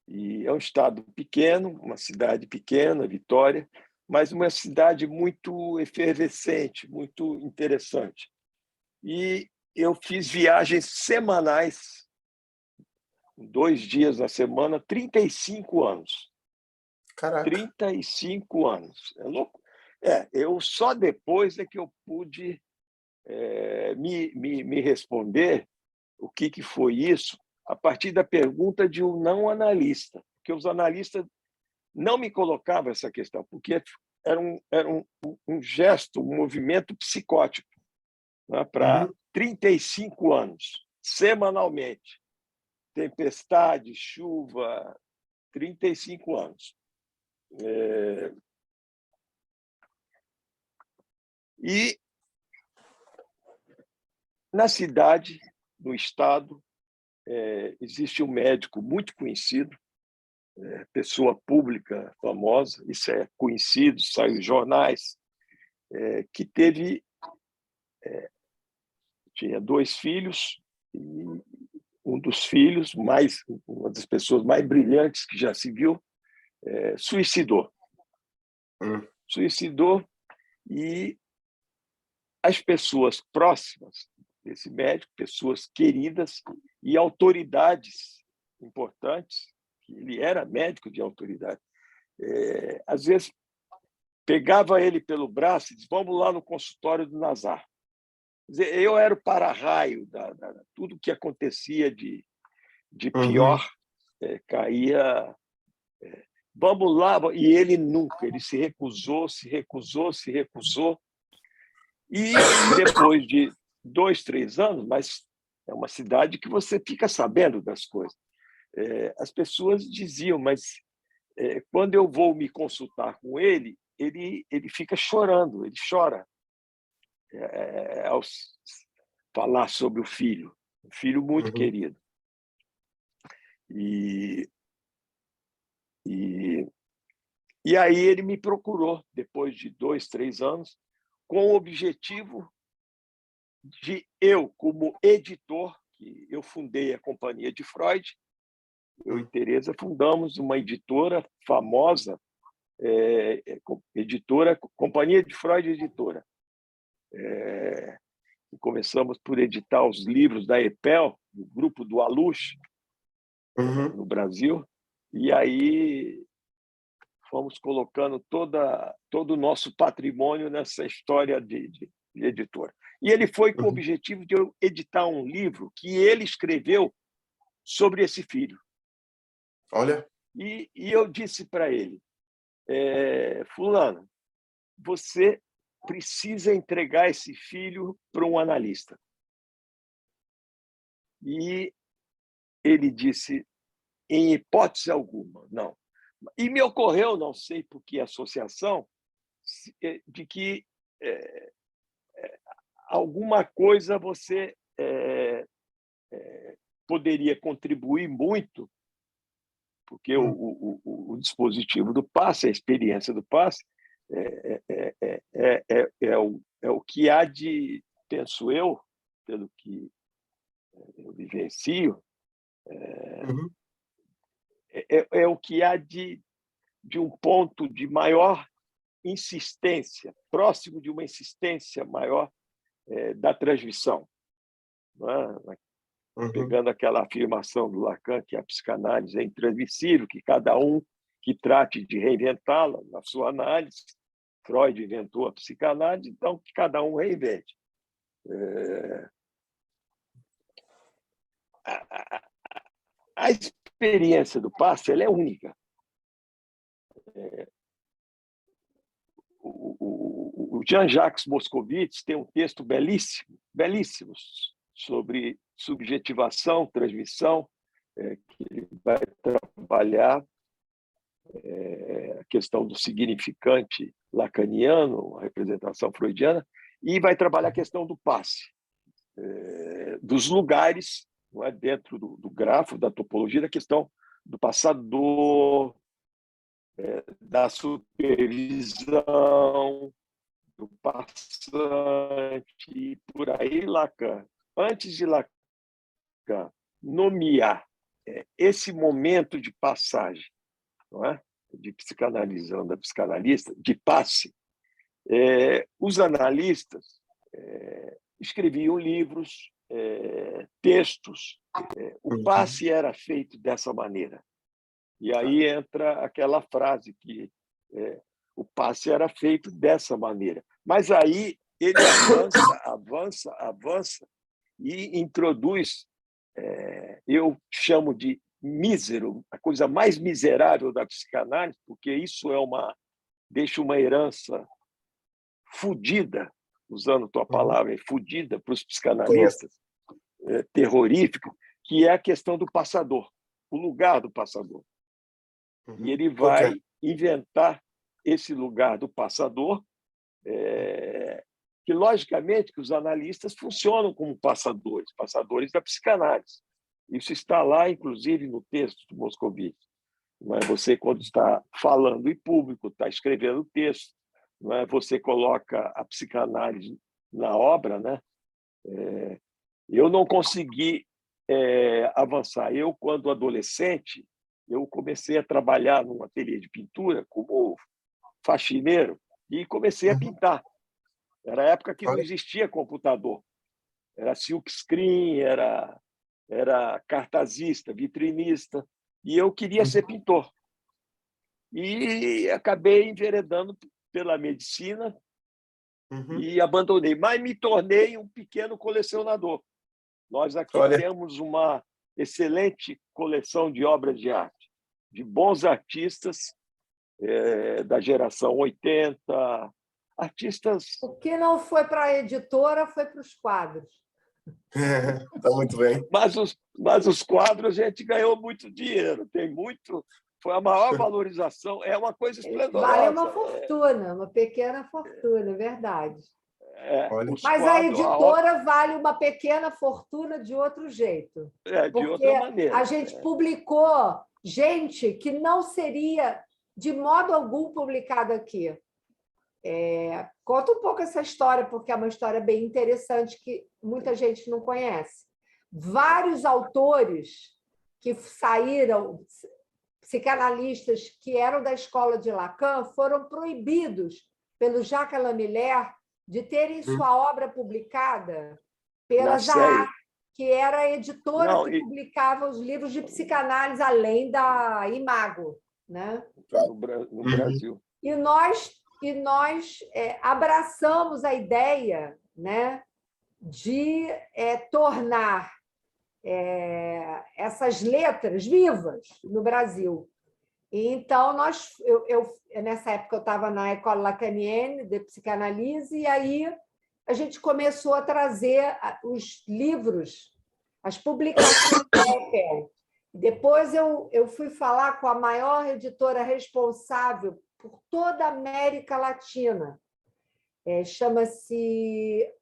E é um estado pequeno, uma cidade pequena, Vitória, mas uma cidade muito efervescente, muito interessante. E eu fiz viagens semanais, 2 dias na semana, 35 anos. Caraca. 35 anos. É louco. Eu só depois é que eu pude me responder o que foi isso, a partir da pergunta de um não analista, porque os analistas não me colocavam essa questão, porque era um gesto, um movimento psicótico, né, para Uhum. 35 anos, semanalmente. Tempestade, chuva, 35 anos. E na cidade, no estado, existe um médico muito conhecido, pessoa pública famosa, isso é conhecido, saiu em jornais, que tinha 2 filhos, e um dos filhos, uma das pessoas mais brilhantes que já se viu, suicidou. Suicidou, e as pessoas próximas desse médico, pessoas queridas e autoridades importantes, que ele era médico de autoridade, às vezes pegava ele pelo braço e dizia: vamos lá no consultório do Nazar. Quer dizer, eu era o para-raio, tudo que acontecia de Uhum. pior caía. Vamos lá, e ele nunca, ele se recusou, se recusou, se recusou. E depois de 2, 3 anos, mas é uma cidade que você fica sabendo das coisas, as pessoas diziam: mas quando eu vou me consultar com ele, ele fica chorando, ele chora ao falar sobre o filho, um filho muito Uhum. querido. E aí ele me procurou, depois de 2, 3 anos, com o objetivo de eu, como editor, que eu fundei a Companhia de Freud, eu e Tereza fundamos uma editora famosa, editora, Companhia de Freud Editora. E começamos por editar os livros da EPEL, do grupo do Alush, Uhum. no Brasil, e aí fomos colocando todo o nosso patrimônio nessa história de editora. E ele foi com o Uhum. objetivo de eu editar um livro que ele escreveu sobre esse filho. Olha. E eu disse para ele: fulano, você precisa entregar esse filho para um analista. E ele disse: em hipótese alguma, não. E me ocorreu, não sei por que associação, de que alguma coisa você poderia contribuir muito, porque o dispositivo do passe, a experiência do passe, é o que há de, penso eu, pelo que eu vivencio, é o que há de um ponto de maior insistência, próximo de uma insistência maior da transmissão. Não é? Pegando aquela afirmação do Lacan que a psicanálise é intransmissível, que cada um que trate de reinventá-la na sua análise, Freud inventou a psicanálise, então que cada um reinvente. A experiência do passe ela é única. O Jean-Jacques Moscovitz tem um texto belíssimo, belíssimo, sobre subjetivação, transmissão, que ele vai trabalhar a questão do significante lacaniano, a representação freudiana, e vai trabalhar a questão do passe, dos lugares, não é, dentro do grafo, da topologia, da questão do passador, da supervisão, do passante, e por aí Lacan. Antes de Lacan nomear esse momento de passagem, não é? De psicanalizando, da psicanalista, de passe, os analistas escreviam livros, textos. O passe era feito dessa maneira. E aí entra aquela frase que o passe era feito dessa maneira. Mas aí ele avança e introduz, eu chamo de mísero, a coisa mais miserável da psicanálise, porque isso deixa uma herança fudida, usando tua palavra, fudida para os psicanalistas, terrorífica, que é a questão do passador, o lugar do passador. E ele vai inventar esse lugar do passador, que, logicamente, que os analistas funcionam como passadores da psicanálise. Isso está lá, inclusive, no texto do Moscovitz. Não é? Você, quando está falando em público, está escrevendo texto, não é? Você coloca a psicanálise na obra, né? Eu não consegui avançar. Eu, quando adolescente, eu comecei a trabalhar num ateliê de pintura como faxineiro e comecei a pintar. Era a época que não existia computador. Era silkscreen, era cartazista, vitrinista, e eu queria ser pintor. E acabei enveredando pela medicina e abandonei, mas me tornei um pequeno colecionador. Nós aqui temos uma excelente coleção de obras de arte, de bons artistas da geração 80, artistas... O que não foi para a editora foi para os quadros. Está muito bem. Mas os quadros a gente ganhou muito dinheiro, tem muito... Foi a maior valorização, é uma coisa esplendorosa. Vale uma fortuna, uma pequena fortuna, é verdade. Mas a editora vale uma pequena fortuna de outro jeito. De outra maneira. A gente publicou gente que não seria de modo algum publicado aqui. Conta um pouco essa história, porque é uma história bem interessante que muita gente não conhece. Vários autores que saíram, psicanalistas que eram da escola de Lacan, foram proibidos pelo Jacques Lamillère de terem sua obra publicada pela Zahar, que era a editora que publicava os livros de psicanálise, além da Imago, né? No Brasil. E nós abraçamos a ideia, né, de tornar essas letras vivas no Brasil. E então, nessa época, eu estava na École Lacanienne de psicanálise, e aí a gente começou a trazer os livros, as publicações do papel. Depois eu fui falar com a maior editora responsável por toda a América Latina. Chama-se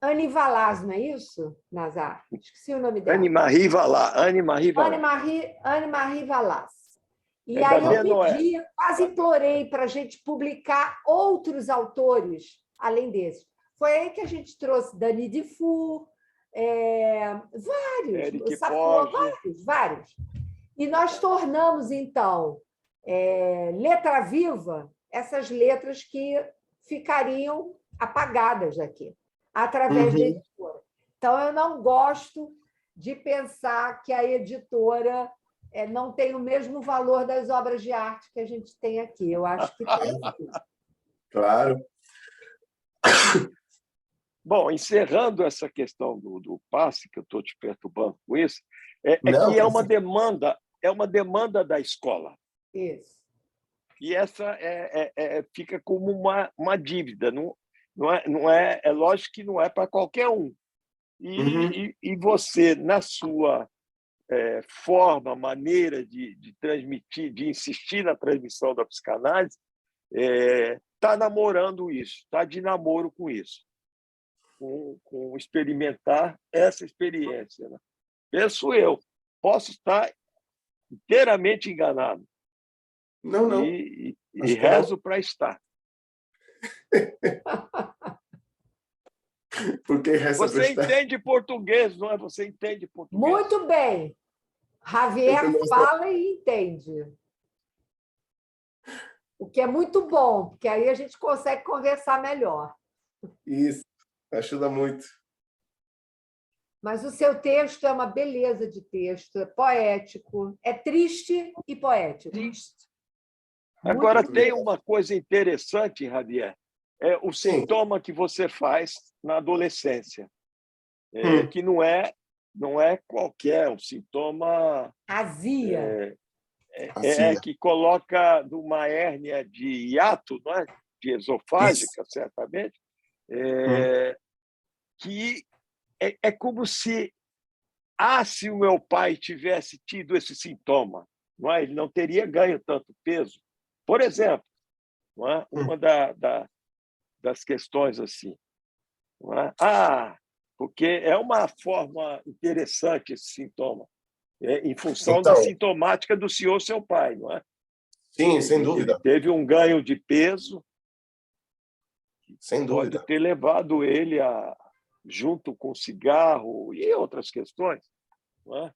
Anne Valas, não é isso, Nazar? Esqueci o nome dela. Anne-Marie Valas. Anne-Marie Valas. E Ainda aí eu bem, não é? pedi, quase implorei para a gente publicar outros autores além desses. Foi aí que a gente trouxe Dani Dufour, Eric vários, Sapô, Porge. vários. E nós tornamos, então, letra viva, essas letras que ficariam apagadas aqui, através da editora. Então, eu não gosto de pensar que a editora não tem o mesmo valor das obras de arte que a gente tem aqui. Eu acho que tem. Claro. Bom, encerrando essa questão do passe, que eu estou te perturbando com isso, Não, que é uma demanda da escola. Isso. E essa fica como uma dívida. É lógico que não é para qualquer um. E você, na sua forma, maneira de transmitir, de insistir na transmissão da psicanálise, está namorando isso, está de namoro com isso, com experimentar essa experiência. Né? Penso eu, posso estar inteiramente enganado. Não. E rezo para estar. Porque você entende português, não é? Você entende português? Muito bem. Javier fala e entende. O que é muito bom, porque aí a gente consegue conversar melhor. Isso, ajuda muito. Mas o seu texto é uma beleza de texto, é poético, é triste e poético. Triste. Agora, tem uma coisa interessante, Javier, o sintoma que você faz na adolescência, que não é qualquer, um sintoma... Azia. Que coloca numa hérnia de hiato, não é? De esofágica, certamente, que é como se o meu pai tivesse tido esse sintoma, não é? Ele não teria ganho tanto peso. Por exemplo, não é? Uma das questões assim. Não é? Porque é uma forma interessante esse sintoma, em função da sintomática do senhor, seu pai, não é? Sim, sem dúvida. Ele teve um ganho de peso, sem dúvida, pode ter levado ele junto com cigarro e outras questões, não é?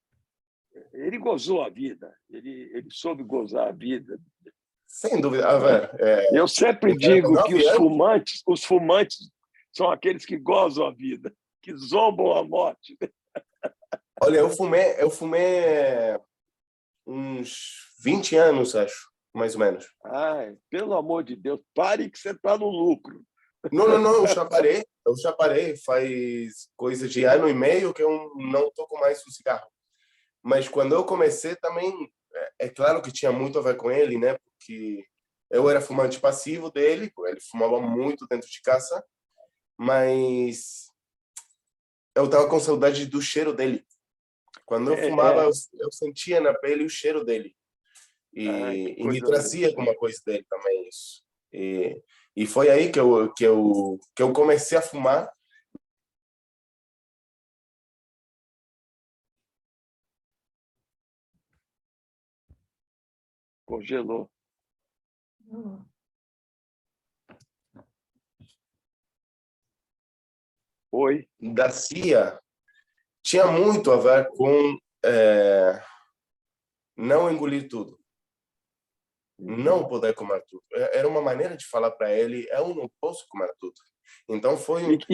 Ele gozou a vida, ele soube gozar a vida. Sem dúvida. Eu sempre digo que os fumantes são aqueles que gozam a vida, que zombam a morte. Olha, eu fumei uns 20 anos, acho, mais ou menos. Ai, pelo amor de Deus, pare que você está no lucro. Não, eu já parei. Faz coisa de ano e meio que eu não toco mais o cigarro. Mas quando eu comecei também, é claro que tinha muito a ver com ele, né? Porque eu era fumante passivo dele, ele fumava muito dentro de casa, mas eu tava com saudade do cheiro dele. Quando eu fumava, eu sentia na pele o cheiro dele. E me trazia alguma coisa dele também, isso. E foi aí que eu comecei a fumar. Congelou. Oi. Da CIA tinha muito a ver com não engolir tudo, não poder comer tudo. Era uma maneira de falar para ele: eu não posso comer tudo. Então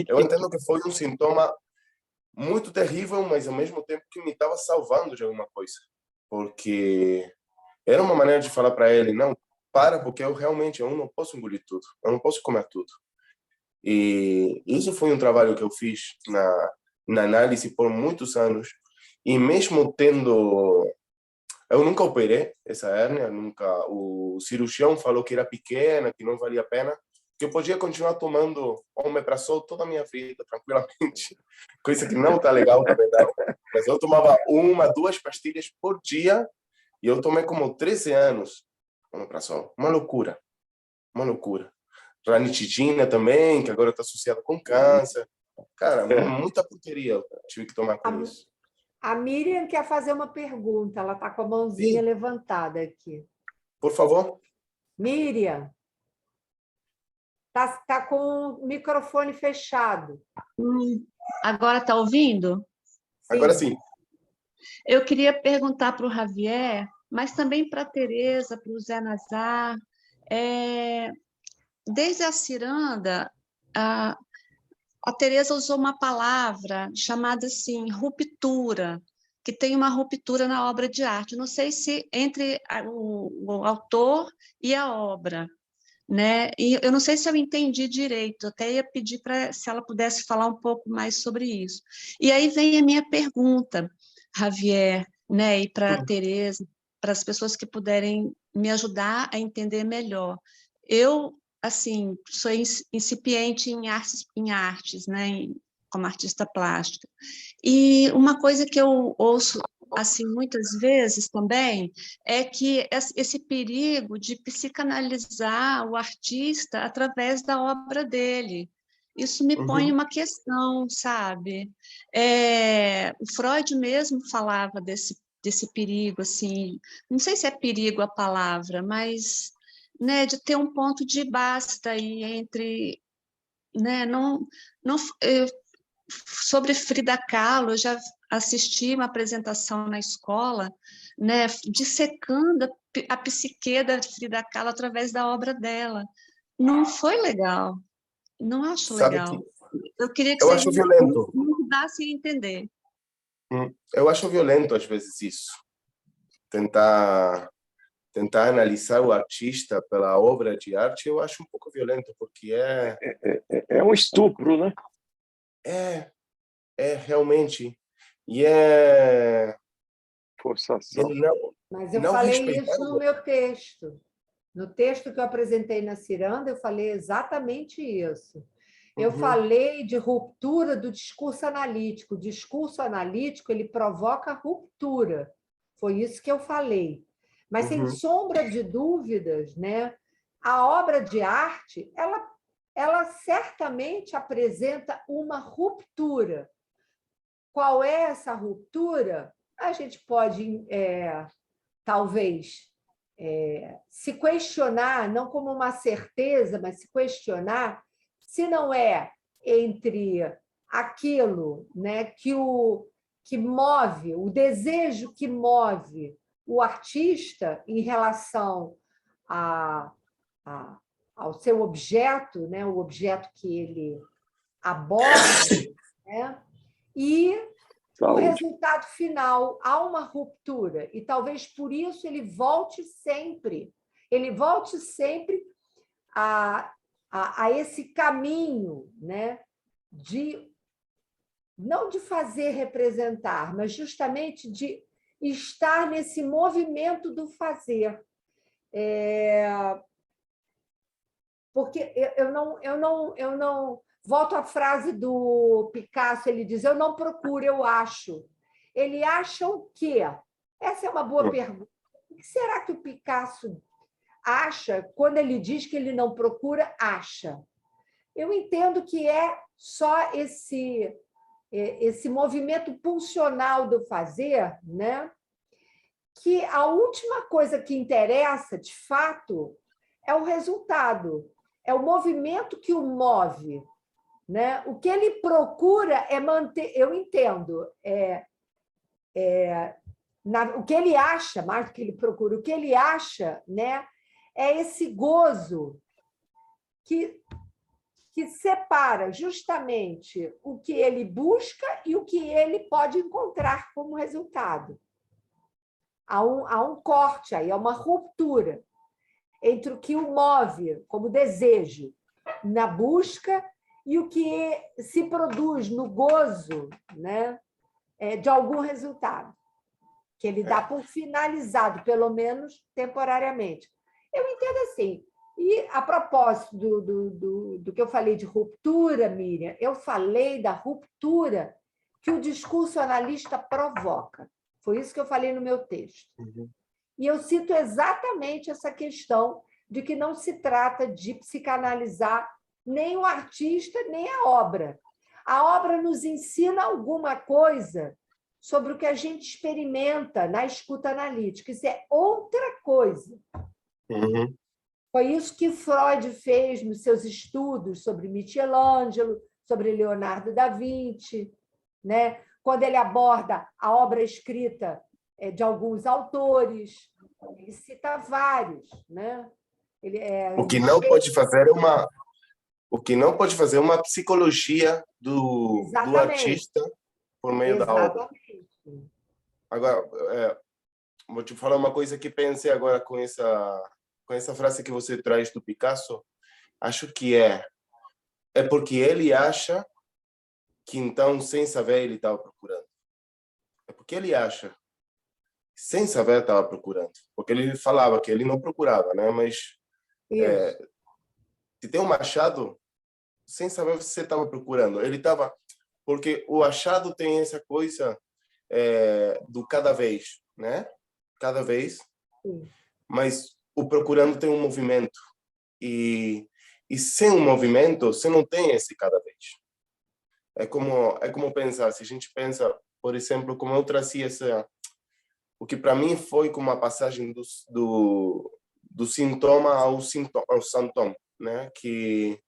eu entendo que foi um sintoma muito terrível, mas ao mesmo tempo que me estava salvando de alguma coisa, porque era uma maneira de falar para ele: não, porque eu não posso engolir tudo, eu não posso comer tudo. E isso foi um trabalho que eu fiz na análise por muitos anos. E mesmo tendo... Eu nunca operei essa hérnia, nunca. O cirurgião falou que era pequena, que não valia a pena, que eu podia continuar tomando omeprazol toda a minha vida, tranquilamente. Coisa que não está legal, na verdade. Mas eu tomava 1, 2 pastilhas por dia e eu tomei como 13 anos omeprazol. Uma loucura. Uma loucura. Ranitidina também, que agora está associada com câncer. Cara, muita porcaria eu tive que tomar com isso. A Miriam quer fazer uma pergunta, ela está com a mãozinha levantada aqui. Por favor. Miriam, tá com o microfone fechado. Agora está ouvindo? Agora sim. Eu queria perguntar para o Javier, mas também para a Tereza, para o Zé Nazar, desde a ciranda, a Tereza usou uma palavra chamada assim, ruptura, que tem uma ruptura na obra de arte. Não sei se entre o autor e a obra, né? E eu não sei se eu entendi direito, até ia pedir se ela pudesse falar um pouco mais sobre isso. E aí vem a minha pergunta, Javier, né? E para a Tereza, para as pessoas que puderem me ajudar a entender melhor. Eu, assim, sou incipiente em artes, né? Como artista plástica. E uma coisa que eu ouço assim muitas vezes também é que esse perigo de psicanalizar o artista através da obra dele. Isso me põe uma questão, sabe? O Freud mesmo falava desse perigo, assim, não sei se é perigo a palavra, mas, né, de ter um ponto de basta aí entre, né, sobre Frida Kahlo, eu já assisti uma apresentação na escola, né, dissecando a psique da Frida Kahlo através da obra dela. Não foi legal, não acho Sabe legal. que Eu queria que eu vocês acho violento. me ajudassem a entender. Eu acho violento, às vezes, isso. Tentar analisar o artista pela obra de arte, eu acho um pouco violento, porque É um estupro, né? Realmente. E Forçação. Mas eu não falei respeitar isso no meu texto. No texto que eu apresentei na Ciranda, eu falei exatamente isso. Eu falei de ruptura do discurso analítico. O discurso analítico, ele provoca ruptura. Foi isso que eu falei. Mas, sem sombra de dúvidas, né, a obra de arte, ela certamente apresenta uma ruptura. Qual é essa ruptura? A gente pode, talvez, se questionar, não como uma certeza, mas se questionar se não é entre aquilo, né, que move, o desejo que move o artista em relação ao seu objeto, né, o objeto que ele aborda, né, e o resultado final. Há uma ruptura, e talvez por isso ele volte sempre a esse caminho, né, não de fazer representar, mas justamente de estar nesse movimento do fazer. Porque eu não volto à frase do Picasso, ele diz: eu não procuro, eu acho. Ele acha o quê? Essa é uma boa pergunta. O que será que o Picasso acha quando ele diz que ele não procura, acha? Eu entendo que é só esse movimento pulsional do fazer, né? Que a última coisa que interessa, de fato, é o resultado, é o movimento que o move, né? O que ele procura é manter, eu entendo, o que ele acha, mais do que ele procura, o que ele acha, né, é esse gozo que separa justamente o que ele busca e o que ele pode encontrar como resultado. Há um corte aí, há uma ruptura entre o que o move como desejo na busca e o que se produz no gozo, né, de algum resultado, que ele dá por finalizado, pelo menos temporariamente. Eu entendo assim. E, a propósito do que eu falei de ruptura, Miriam, eu falei da ruptura que o discurso analista provoca. Foi isso que eu falei no meu texto. E eu cito exatamente essa questão de que não se trata de psicanalizar nem o artista, nem a obra. A obra nos ensina alguma coisa sobre o que a gente experimenta na escuta analítica. Isso é outra coisa. Uhum. Foi isso que Freud fez nos seus estudos sobre Michelangelo, sobre Leonardo da Vinci, né? Quando ele aborda a obra escrita de alguns autores, ele cita vários, né? O que Ele não chega... pode fazer é uma, o que não pode fazer é uma psicologia do Exatamente, artista por meio da obra. exatamente. Agora, vou te falar uma coisa que pensei agora com essa frase que você traz do Picasso. Acho que é porque ele acha que então, sem saber, ele estava procurando. É porque ele acha, sem saber, estava procurando. Porque ele falava que ele não procurava, né? Mas Isso. se tem um achado, sem saber você estava procurando. Ele estava... Porque o achado tem essa coisa do cada vez, né? Cada vez. Sim. Mas o procurando tem um movimento. E sem um movimento, você não tem esse cada vez. É como pensar, se a gente pensa, por exemplo, como eu trazia o que para mim foi como a passagem do sintoma ao sintoma, né? Que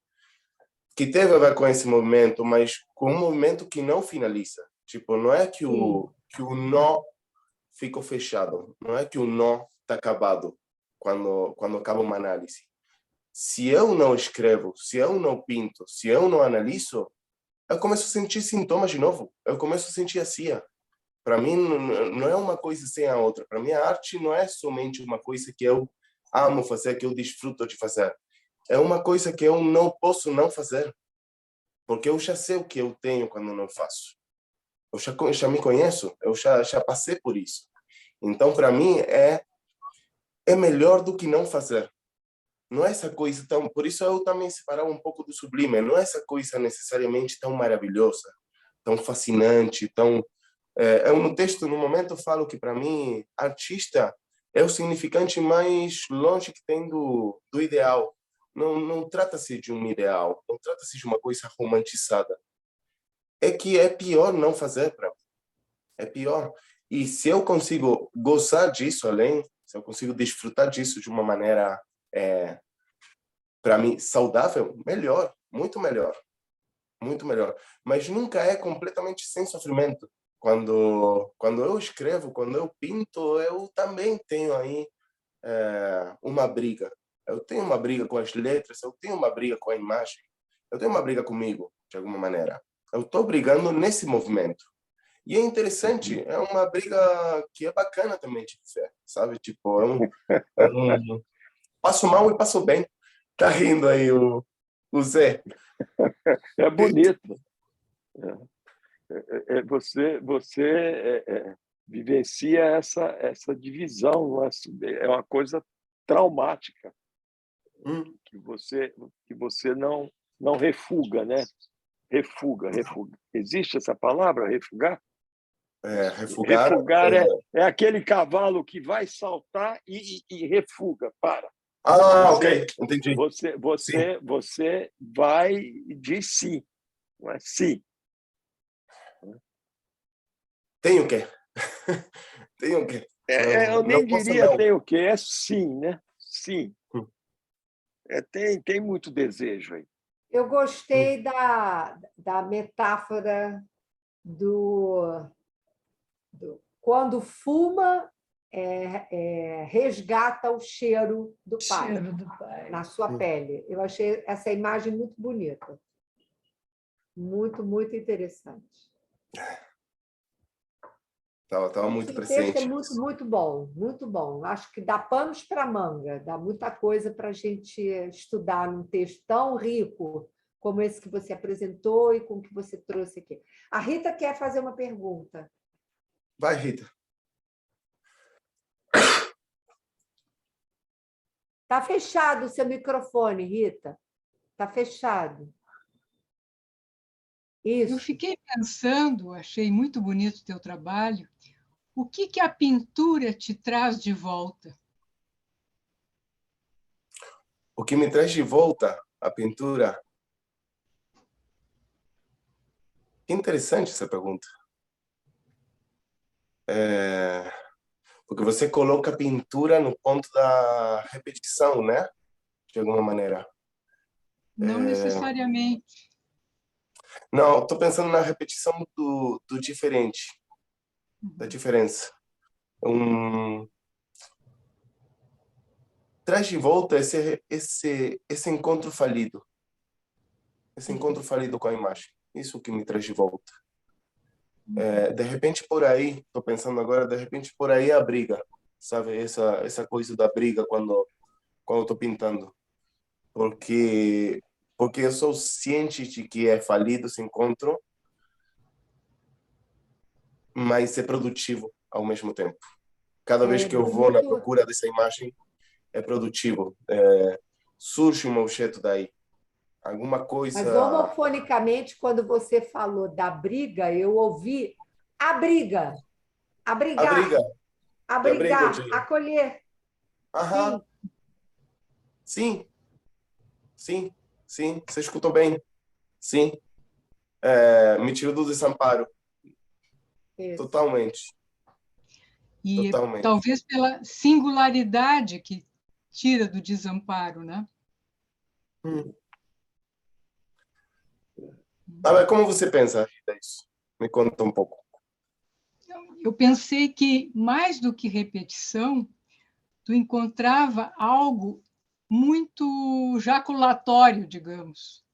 teve a ver com esse movimento, mas com um movimento que não finaliza. Tipo, não é que o nó ficou fechado, não é que o nó está acabado quando acaba uma análise. Se eu não escrevo, se eu não pinto, se eu não analiso, eu começo a sentir sintomas de novo. Eu começo a sentir assim. Para mim, não é uma coisa sem a outra. Para mim, a arte não é somente uma coisa que eu amo fazer, que eu desfruto de fazer. É uma coisa que eu não posso não fazer, porque eu já sei o que eu tenho quando não faço. Eu já me conheço, eu já passei por isso. Então, para mim, é melhor do que não fazer. Não é essa coisa tão... Por isso eu também separava um pouco do sublime. Não é essa coisa necessariamente tão maravilhosa, tão fascinante, tão... Eu no texto, no momento, falo que para mim, artista é o significante mais longe que tem do ideal. Não trata-se de um ideal, não trata-se de uma coisa romantizada. É que é pior não fazer para mim. É pior. E se eu consigo gozar disso além, se eu consigo desfrutar disso de uma maneira, para mim, saudável, melhor, muito melhor. Muito melhor. Mas nunca é completamente sem sofrimento. Quando eu escrevo, quando eu pinto, eu também tenho aí uma briga. Eu tenho uma briga com as letras, eu tenho uma briga com a imagem, eu tenho uma briga comigo, de alguma maneira. Eu estou brigando nesse movimento. E é interessante, é uma briga que é bacana também de ver, sabe? Tipo, passo mal e passo bem. Tá rindo aí o Zé. É bonito. Você vivencia essa divisão, é uma coisa traumática que você não refuga, né? Refuga. Existe essa palavra, refugar? Refugar. Refugar é aquele cavalo que vai saltar e refuga, para. Ok, entendi. Você vai e diz sim, não é sim. Tem o quê? Tem o quê? Eu Não nem posso diria não. tem o quê, é sim, né? Sim. Tem muito desejo aí. Eu gostei da metáfora do quando fuma, resgata o cheiro do pai, Cheiro do pai. na sua pele. Eu achei essa imagem muito bonita. Muito, muito interessante. Tava muito O texto é presente. muito, muito bom, muito bom. Acho que dá panos para manga, dá muita coisa para a gente estudar num texto tão rico como esse que você apresentou e com o que você trouxe aqui. A Rita quer fazer uma pergunta. Vai, Rita. Está fechado o seu microfone, Rita. Está fechado. Isso. Eu fiquei pensando, achei muito bonito o teu trabalho. O que a pintura te traz de volta? O que me traz de volta a pintura? Que interessante essa pergunta. Porque você coloca a pintura no ponto da repetição, né? De alguma maneira. Não necessariamente. Não, estou pensando na repetição do diferente, da diferença. Traz de volta esse encontro falido. Esse encontro falido com a imagem. Isso que me traz de volta. De repente, por aí, estou pensando agora, de repente, por aí a briga. Sabe? Essa coisa da briga quando estou pintando. Porque eu sou ciente de que é falido esse encontro, mas é produtivo ao mesmo tempo. Cada vez que eu vou na procura dessa imagem, é produtivo. Surge um objeto daí. Alguma coisa... Mas, homofonicamente, quando você falou da briga, eu ouvi a briga. A brigar. A briga. A brigar. Acolher. Aham. Sim. Sim. Sim. Você escutou bem. Sim. Me tirou do desamparo. Isso. Totalmente. E Totalmente. talvez pela singularidade que tira do desamparo, né? Como você pensa isso? Me conta um pouco. Eu pensei que, mais do que repetição, tu encontrava algo muito jaculatório, digamos,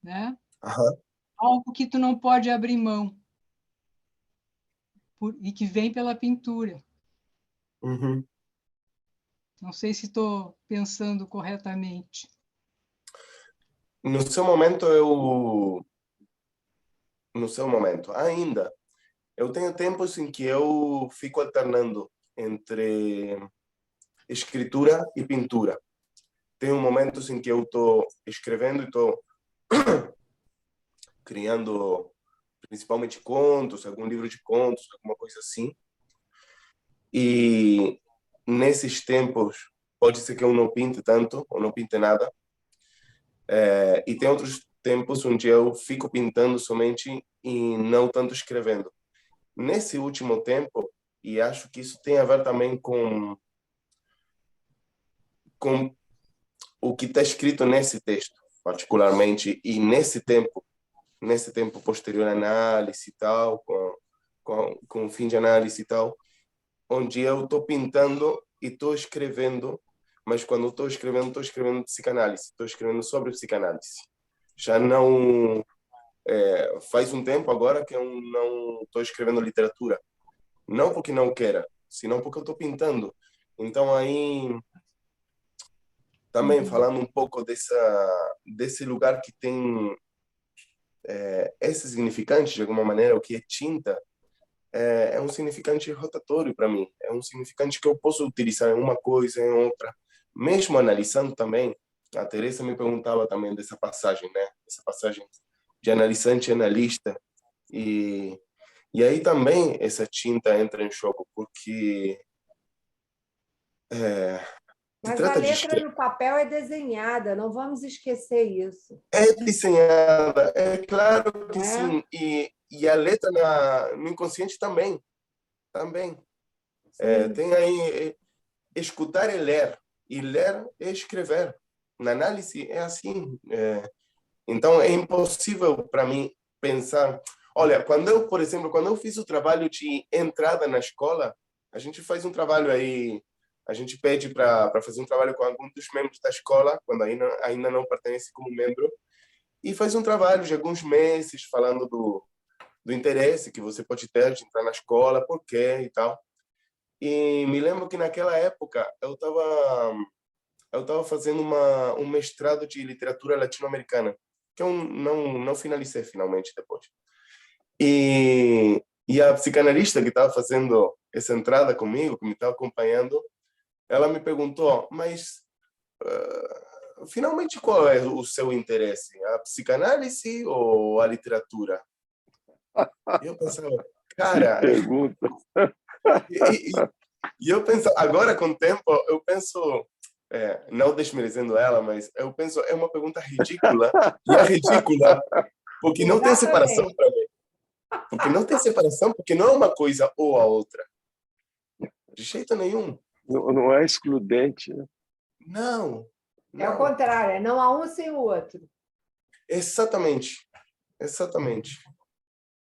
né? Algo que tu não pode abrir mão, e que vem pela pintura. Não sei se estou pensando corretamente. No seu momento, ainda, eu tenho tempos em que eu fico alternando entre escritura e pintura. Tenho momentos em que eu estou escrevendo e estou criando principalmente contos, algum livro de contos, alguma coisa assim. E nesses tempos, pode ser que eu não pinte tanto, ou não pinte nada. E tem outros tempos onde eu fico pintando somente e não tanto escrevendo. Nesse último tempo, e acho que isso tem a ver também com o que está escrito nesse texto, particularmente, e nesse tempo posterior à análise e tal, com o fim de análise e tal, onde eu estou pintando e estou escrevendo, mas quando estou escrevendo psicanálise, estou escrevendo sobre psicanálise. Já não... faz um tempo agora que eu não estou escrevendo literatura. Não porque não queira, senão porque eu estou pintando. Então, aí, também falando um pouco desse lugar que tem esse significante, de alguma maneira, o que é tinta, é um significante rotatório para mim. É um significante que eu posso utilizar em uma coisa, em outra. Mesmo analisando também, a Teresa me perguntava também dessa passagem, né? Essa passagem de analisante e analista. E aí também essa tinta entra em jogo, porque mas a letra no papel é desenhada, não vamos esquecer isso. É desenhada, é claro que sim. E a letra no inconsciente também. Tem aí escutar e ler é escrever. Na análise é assim. Então é impossível para mim pensar... Olha, por exemplo, quando eu fiz o trabalho de entrada na escola, a gente faz um trabalho aí, a gente pede para fazer um trabalho com algum dos membros da escola, quando ainda não pertence como membro, e faz um trabalho de alguns meses falando do interesse que você pode ter de entrar na escola, por quê e tal. E me lembro que naquela época eu estava fazendo um mestrado de literatura latino-americana, que eu não finalizei finalmente depois. E a psicanalista que estava fazendo essa entrada comigo, que me estava acompanhando, ela me perguntou, mas finalmente qual é o seu interesse? A psicanálise ou a literatura? E eu pensava, cara... Pergunta. E eu penso, agora com o tempo, eu penso, não desmerecendo ela, mas eu penso, é uma pergunta ridícula. E é ridícula porque não tem separação para mim. Porque não tem separação, porque não é uma coisa ou a outra. De jeito nenhum. Não é excludente, né? Não. É o contrário, é não há um sem o outro. Exatamente.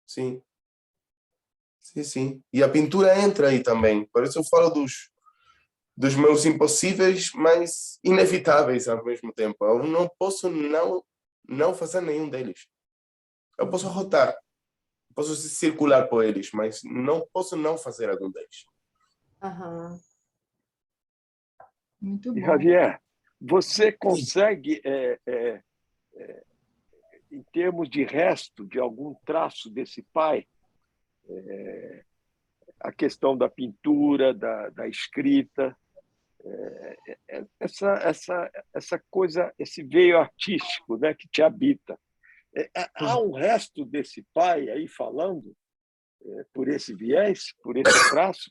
Sim. Sim. E a pintura entra aí também. Por isso eu falo dos meus impossíveis, mas inevitáveis ao mesmo tempo. Eu não posso não fazer nenhum deles. Eu posso rotar, posso circular por eles, mas não posso não fazer algum deles. Aham. Muito E, bom. Javier, você consegue, em termos de resto, de algum traço desse pai, a questão da pintura, da escrita, essa coisa, esse veio artístico, né, que te habita. Há um resto desse pai aí falando por esse viés, por esse traço?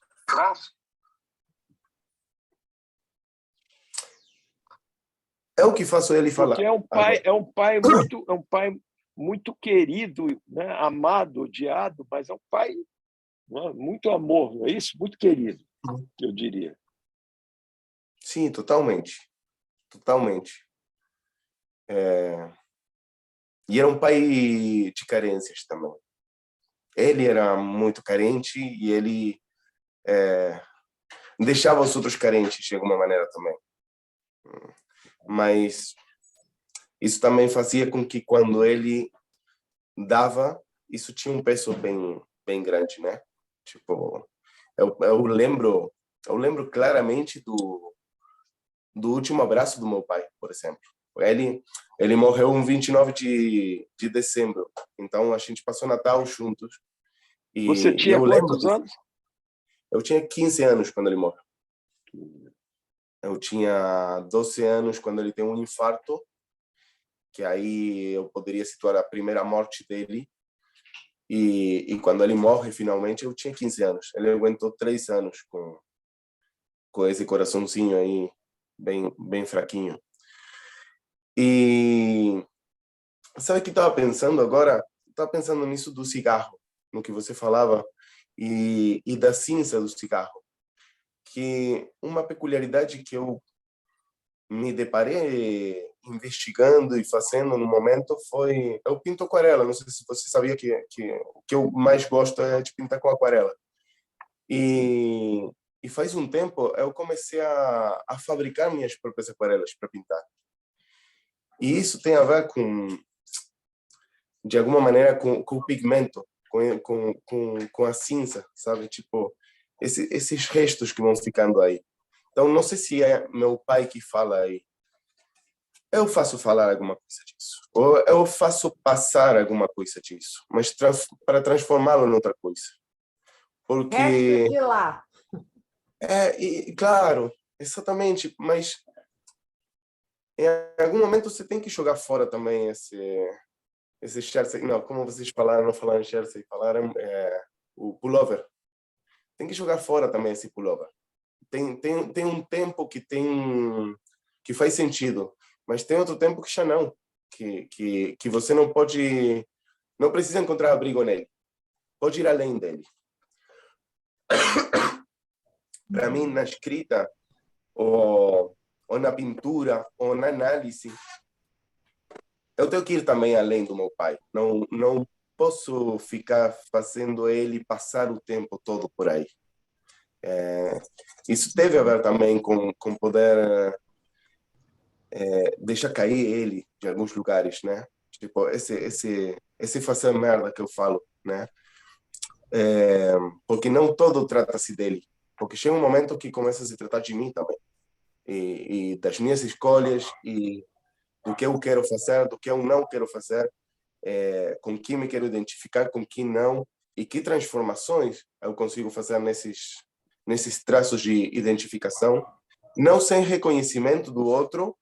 É o que faço ele falar. Porque é um pai muito querido, né, amado, odiado, mas é um pai, né, muito amor, não é isso? Muito querido, eu diria. Sim, totalmente. E era um pai de carências também. Ele era muito carente e ele deixava os outros carentes de alguma maneira também. Mas isso também fazia com que quando ele dava, isso tinha um peso bem grande, né? Tipo, eu lembro claramente do último abraço do meu pai, por exemplo. Ele morreu em 29 de dezembro. Então a gente passou Natal juntos. Você E tinha eu lembro quantos anos? Eu tinha 15 anos quando ele morreu. Eu tinha 12 anos quando ele tem um infarto, que aí eu poderia situar a primeira morte dele. E quando ele morre, finalmente, eu tinha 15 anos. Ele aguentou 3 anos com esse coraçãozinho aí, bem fraquinho. E sabe o que estava pensando agora? Estava pensando nisso do cigarro, no que você falava, e da cinza do cigarro. Que uma peculiaridade que eu me deparei investigando e fazendo no momento foi... Eu pinto aquarela, não sei se você sabia que o que eu mais gosto é de pintar com aquarela. E faz um tempo eu comecei a fabricar minhas próprias aquarelas para pintar. E isso tem a ver de alguma maneira, com o pigmento, com a cinza, sabe? Tipo, esses restos que vão ficando aí. Então, não sei se é meu pai que fala aí. Eu faço falar alguma coisa disso. Ou eu faço passar alguma coisa disso. Mas para transformá-lo em outra coisa. Porque... Restos de lá. Claro, exatamente. Mas em algum momento você tem que jogar fora também esse jersey. Não, como vocês falaram, não falaram jersey, falaram o pullover. Tem que jogar fora também esse pullover. Tem um tempo que faz sentido, mas tem outro tempo que já não. Que você não precisa encontrar abrigo nele. Pode ir além dele. Para mim, na escrita, ou na pintura, ou na análise, eu tenho que ir também além do meu pai. Não posso ficar fazendo ele passar o tempo todo por aí. Isso teve a ver também com poder deixar cair ele de alguns lugares, né? Tipo, esse fazer merda que eu falo, né? Porque não todo trata-se dele. Porque chega um momento que começa a se tratar de mim também. E das minhas escolhas, e do que eu quero fazer, do que eu não quero fazer, com quem me quero identificar, com quem não, e que transformações eu consigo fazer nesses traços de identificação, não sem reconhecimento do outro,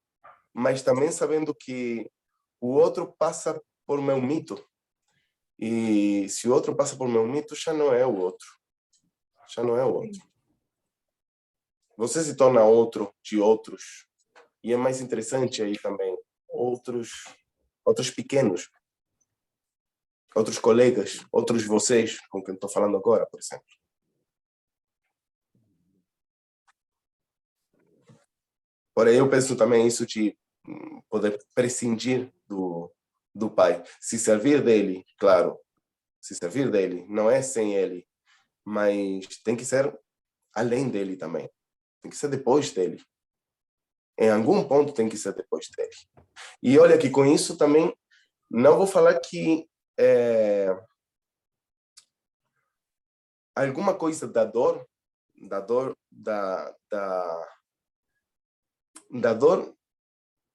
mas também sabendo que o outro passa por meu mito. E se o outro passa por meu mito, já não é o outro. Já não é o outro. Você se torna outro de outros. E é mais interessante aí também. Outros pequenos. Outros colegas. Outros vocês, com quem estou falando agora, por exemplo. Porém, eu penso também isso de poder prescindir do pai. Se servir dele, claro, se servir dele, não é sem ele, mas tem que ser além dele também. Tem que ser depois dele. Em algum ponto tem que ser depois dele. E olha que com isso também, não vou falar que alguma coisa da dor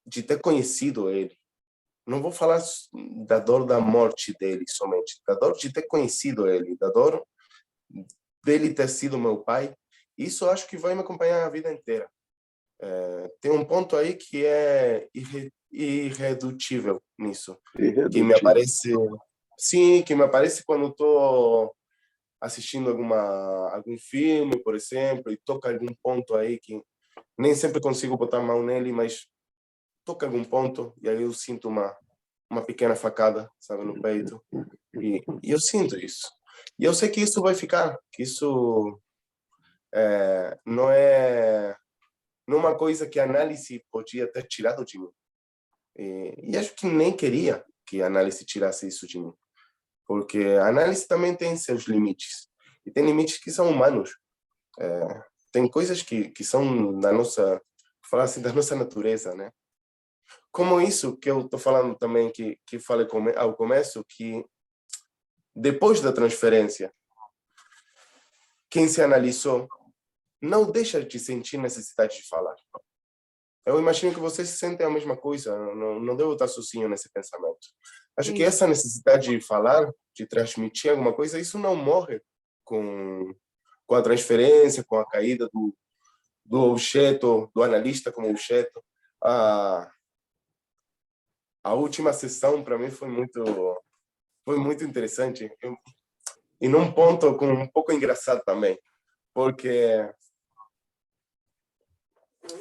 de ter conhecido ele. Não vou falar da dor da morte dele somente, da dor de ter conhecido ele, da dor dele ter sido meu pai. Isso eu acho que vai me acompanhar a vida inteira. Tem um ponto aí que é irredutível nisso, que me aparece, sim, que me aparece quando estou assistindo algum filme, por exemplo, e toca algum ponto aí que nem sempre consigo botar a mão nele, mas toca algum ponto e aí eu sinto uma pequena facada, sabe, no peito, e eu sinto isso. E eu sei que isso vai ficar, que isso não é uma coisa que a análise podia ter tirado de mim. E acho que nem queria que a análise tirasse isso de mim, porque a análise também tem seus limites, e tem limites que são humanos. Tem coisas que são da nossa, falar assim, da nossa natureza, né? Como isso que eu estou falando também, que falei ao começo, que depois da transferência, quem se analisou não deixa de sentir necessidade de falar. Eu imagino que vocês sentem a mesma coisa, não devo estar sozinho nesse pensamento. Acho que essa necessidade de falar, de transmitir alguma coisa, isso não morre com a transferência, com a caída do objeto, do analista como objeto. A última sessão, para mim, foi muito interessante. E num ponto um pouco engraçado também, porque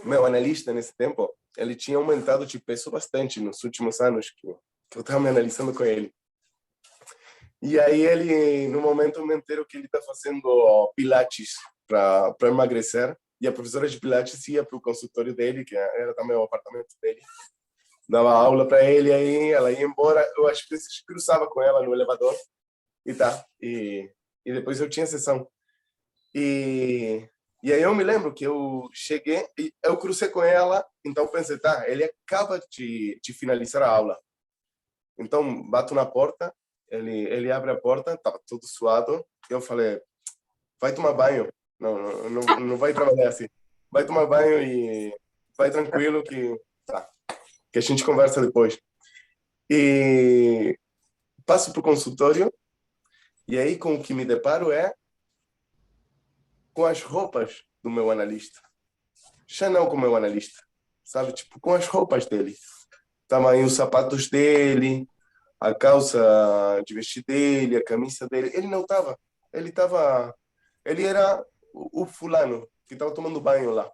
meu analista nesse tempo, ele tinha aumentado de peso bastante nos últimos anos que eu estava me analisando com ele. E aí ele, no momento, me entero que ele está fazendo pilates para emagrecer, e a professora de pilates ia para o consultório dele, que era também o apartamento dele, dava aula para ele, aí ela ia embora, eu às vezes cruzava com ela no elevador, e depois eu tinha sessão. E aí eu me lembro que eu cheguei, e eu cruzei com ela, então eu pensei, ele acaba de finalizar a aula. Então, bato na porta, ele abre a porta, estava todo suado, e eu falei, vai tomar banho, não vai trabalhar assim, vai tomar banho e vai tranquilo que a gente conversa depois. E passo para o consultório, e aí com o que me deparo com as roupas do meu analista. Já não com o meu analista, sabe? Tipo, com as roupas dele. Estavam aí os sapatos dele, a calça de vestir dele, a camisa dele. Ele não estava. Ele era o fulano que estava tomando banho lá.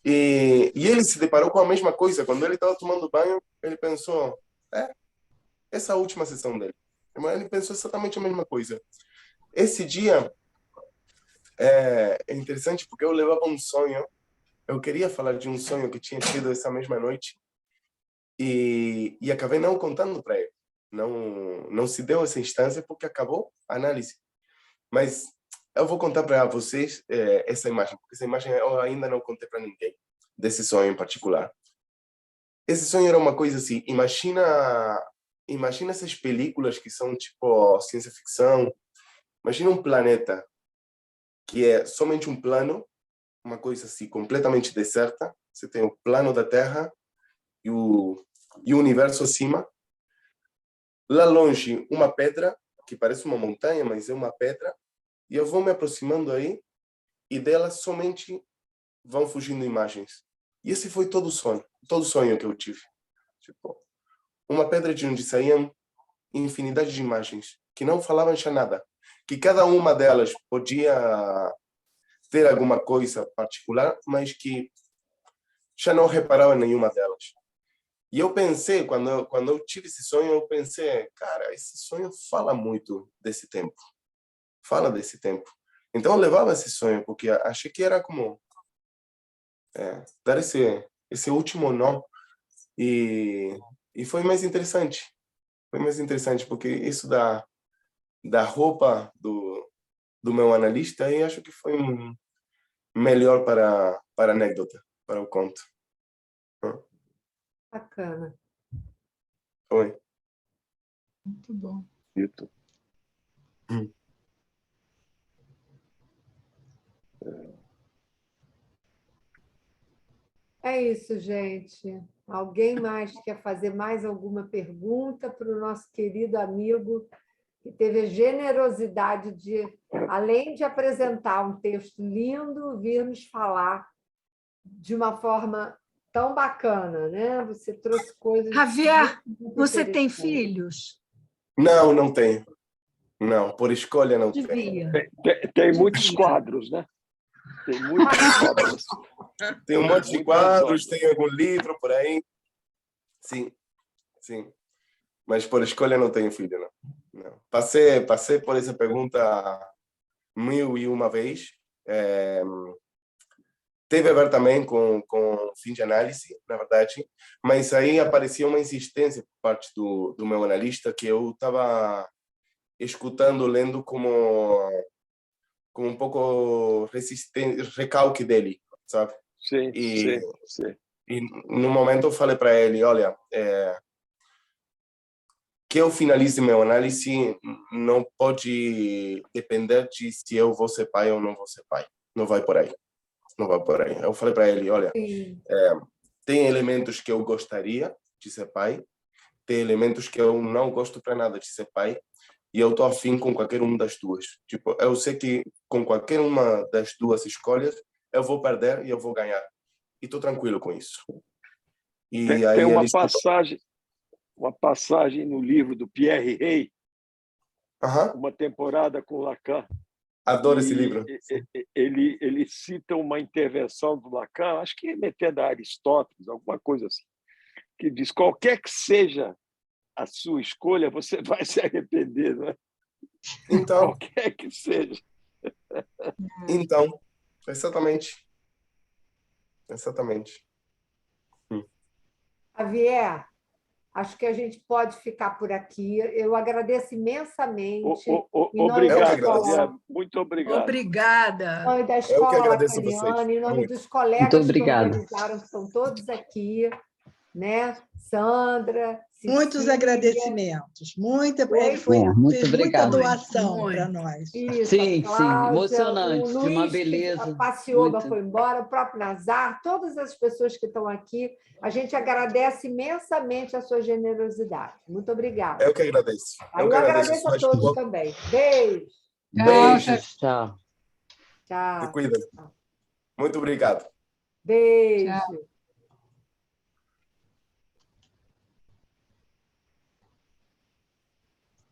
E ele se deparou com a mesma coisa. Quando ele estava tomando banho, ele pensou, essa última sessão dele. Ele pensou exatamente a mesma coisa. Esse dia é interessante porque eu levava um sonho. Eu queria falar de um sonho que tinha tido essa mesma noite e acabei não contando para ele. Não se deu essa instância porque acabou a análise. Mas eu vou contar para vocês essa imagem, porque essa imagem eu ainda não contei para ninguém, desse sonho em particular. Esse sonho era uma coisa assim, imagina essas películas que são tipo ciência ficção. Imagina um planeta que é somente um plano, uma coisa assim completamente deserta. Você tem o plano da Terra e o universo acima. Lá longe, uma pedra que parece uma montanha, mas é uma pedra. E eu vou me aproximando aí e dela somente vão fugindo imagens. E esse foi todo sonho que eu tive. Tipo, uma pedra de onde saíam infinidade de imagens que não falavam já nada, que cada uma delas podia ter alguma coisa particular, mas que já não reparava em nenhuma delas. E eu pensei, quando eu tive esse sonho, eu pensei, cara, esse sonho fala muito desse tempo. Fala desse tempo. Então eu levava esse sonho, porque achei que era como dar esse último não. E foi mais interessante. Foi mais interessante, porque isso da roupa do meu analista, eu acho que foi melhor para a anedota, para o conto. Bacana. Foi. Muito bom. Dito. É isso, gente. Alguém mais quer fazer mais alguma pergunta para o nosso querido amigo que teve a generosidade de, além de apresentar um texto lindo, vir nos falar de uma forma tão bacana, né? Você trouxe coisas Javier, muito você tem interessantes. filhos? Não, não tenho. Não, por escolha não tenho. Devia. Tem muitos quadros, né? Tem muitos quadros. Tem um monte de quadros, tem algum livro por aí. Sim, sim. Mas por escolha não tenho filho, não. Não. Passei por essa pergunta 1001 vez. Teve a ver também com fim de análise, na verdade, mas aí aparecia uma insistência por parte do meu analista que eu estava escutando, lendo como um pouco resistente, recalque dele, sabe? Sim, sim, sim. E no momento eu falei para ele, olha, que eu finalize meu análise não pode depender de se eu vou ser pai ou não vou ser pai. Não vai por aí. Não vai por aí. Eu falei para ele, olha, tem elementos que eu gostaria de ser pai, tem elementos que eu não gosto para nada de ser pai, e eu estou afim com qualquer uma das duas. Tipo, eu sei que com qualquer uma das duas escolhas eu vou perder e eu vou ganhar. E estou tranquilo com isso. E aí tem uma ele passagem no livro do Pierre Rey, Uma Temporada com Lacan. Adoro esse livro. Ele cita uma intervenção do Lacan, acho que metendo a Aristóteles, alguma coisa assim, que diz: qualquer que seja a sua escolha, você vai se arrepender, não é? Então, qualquer que seja. Então, exatamente. Exatamente. Javier, acho que a gente pode ficar por aqui. Eu agradeço imensamente. Obrigado, Javier. Muito obrigado. Obrigada. Em nome da Eu que Escola agradeço a Lacaniana, vocês. em nome Muito. dos colegas que obrigado. organizaram, que estão todos aqui, né? Sandra, Muitos Cecília. agradecimentos. Ele Muito fez muita obrigado. doação Muito. para nós. Isso, Sim, a Cláudia, emocionante, o de uma Luiz, beleza. que passeou, Muito. foi embora, o próprio Nazar, todas as pessoas que estão aqui, a gente agradece imensamente a sua generosidade. Muito obrigada. Eu que agradeço. Eu que agradeço a todos Desculpa. também. Beijo. Beijos. Tchau. Tchau. Se cuida. Muito obrigado. Beijo. Tchau.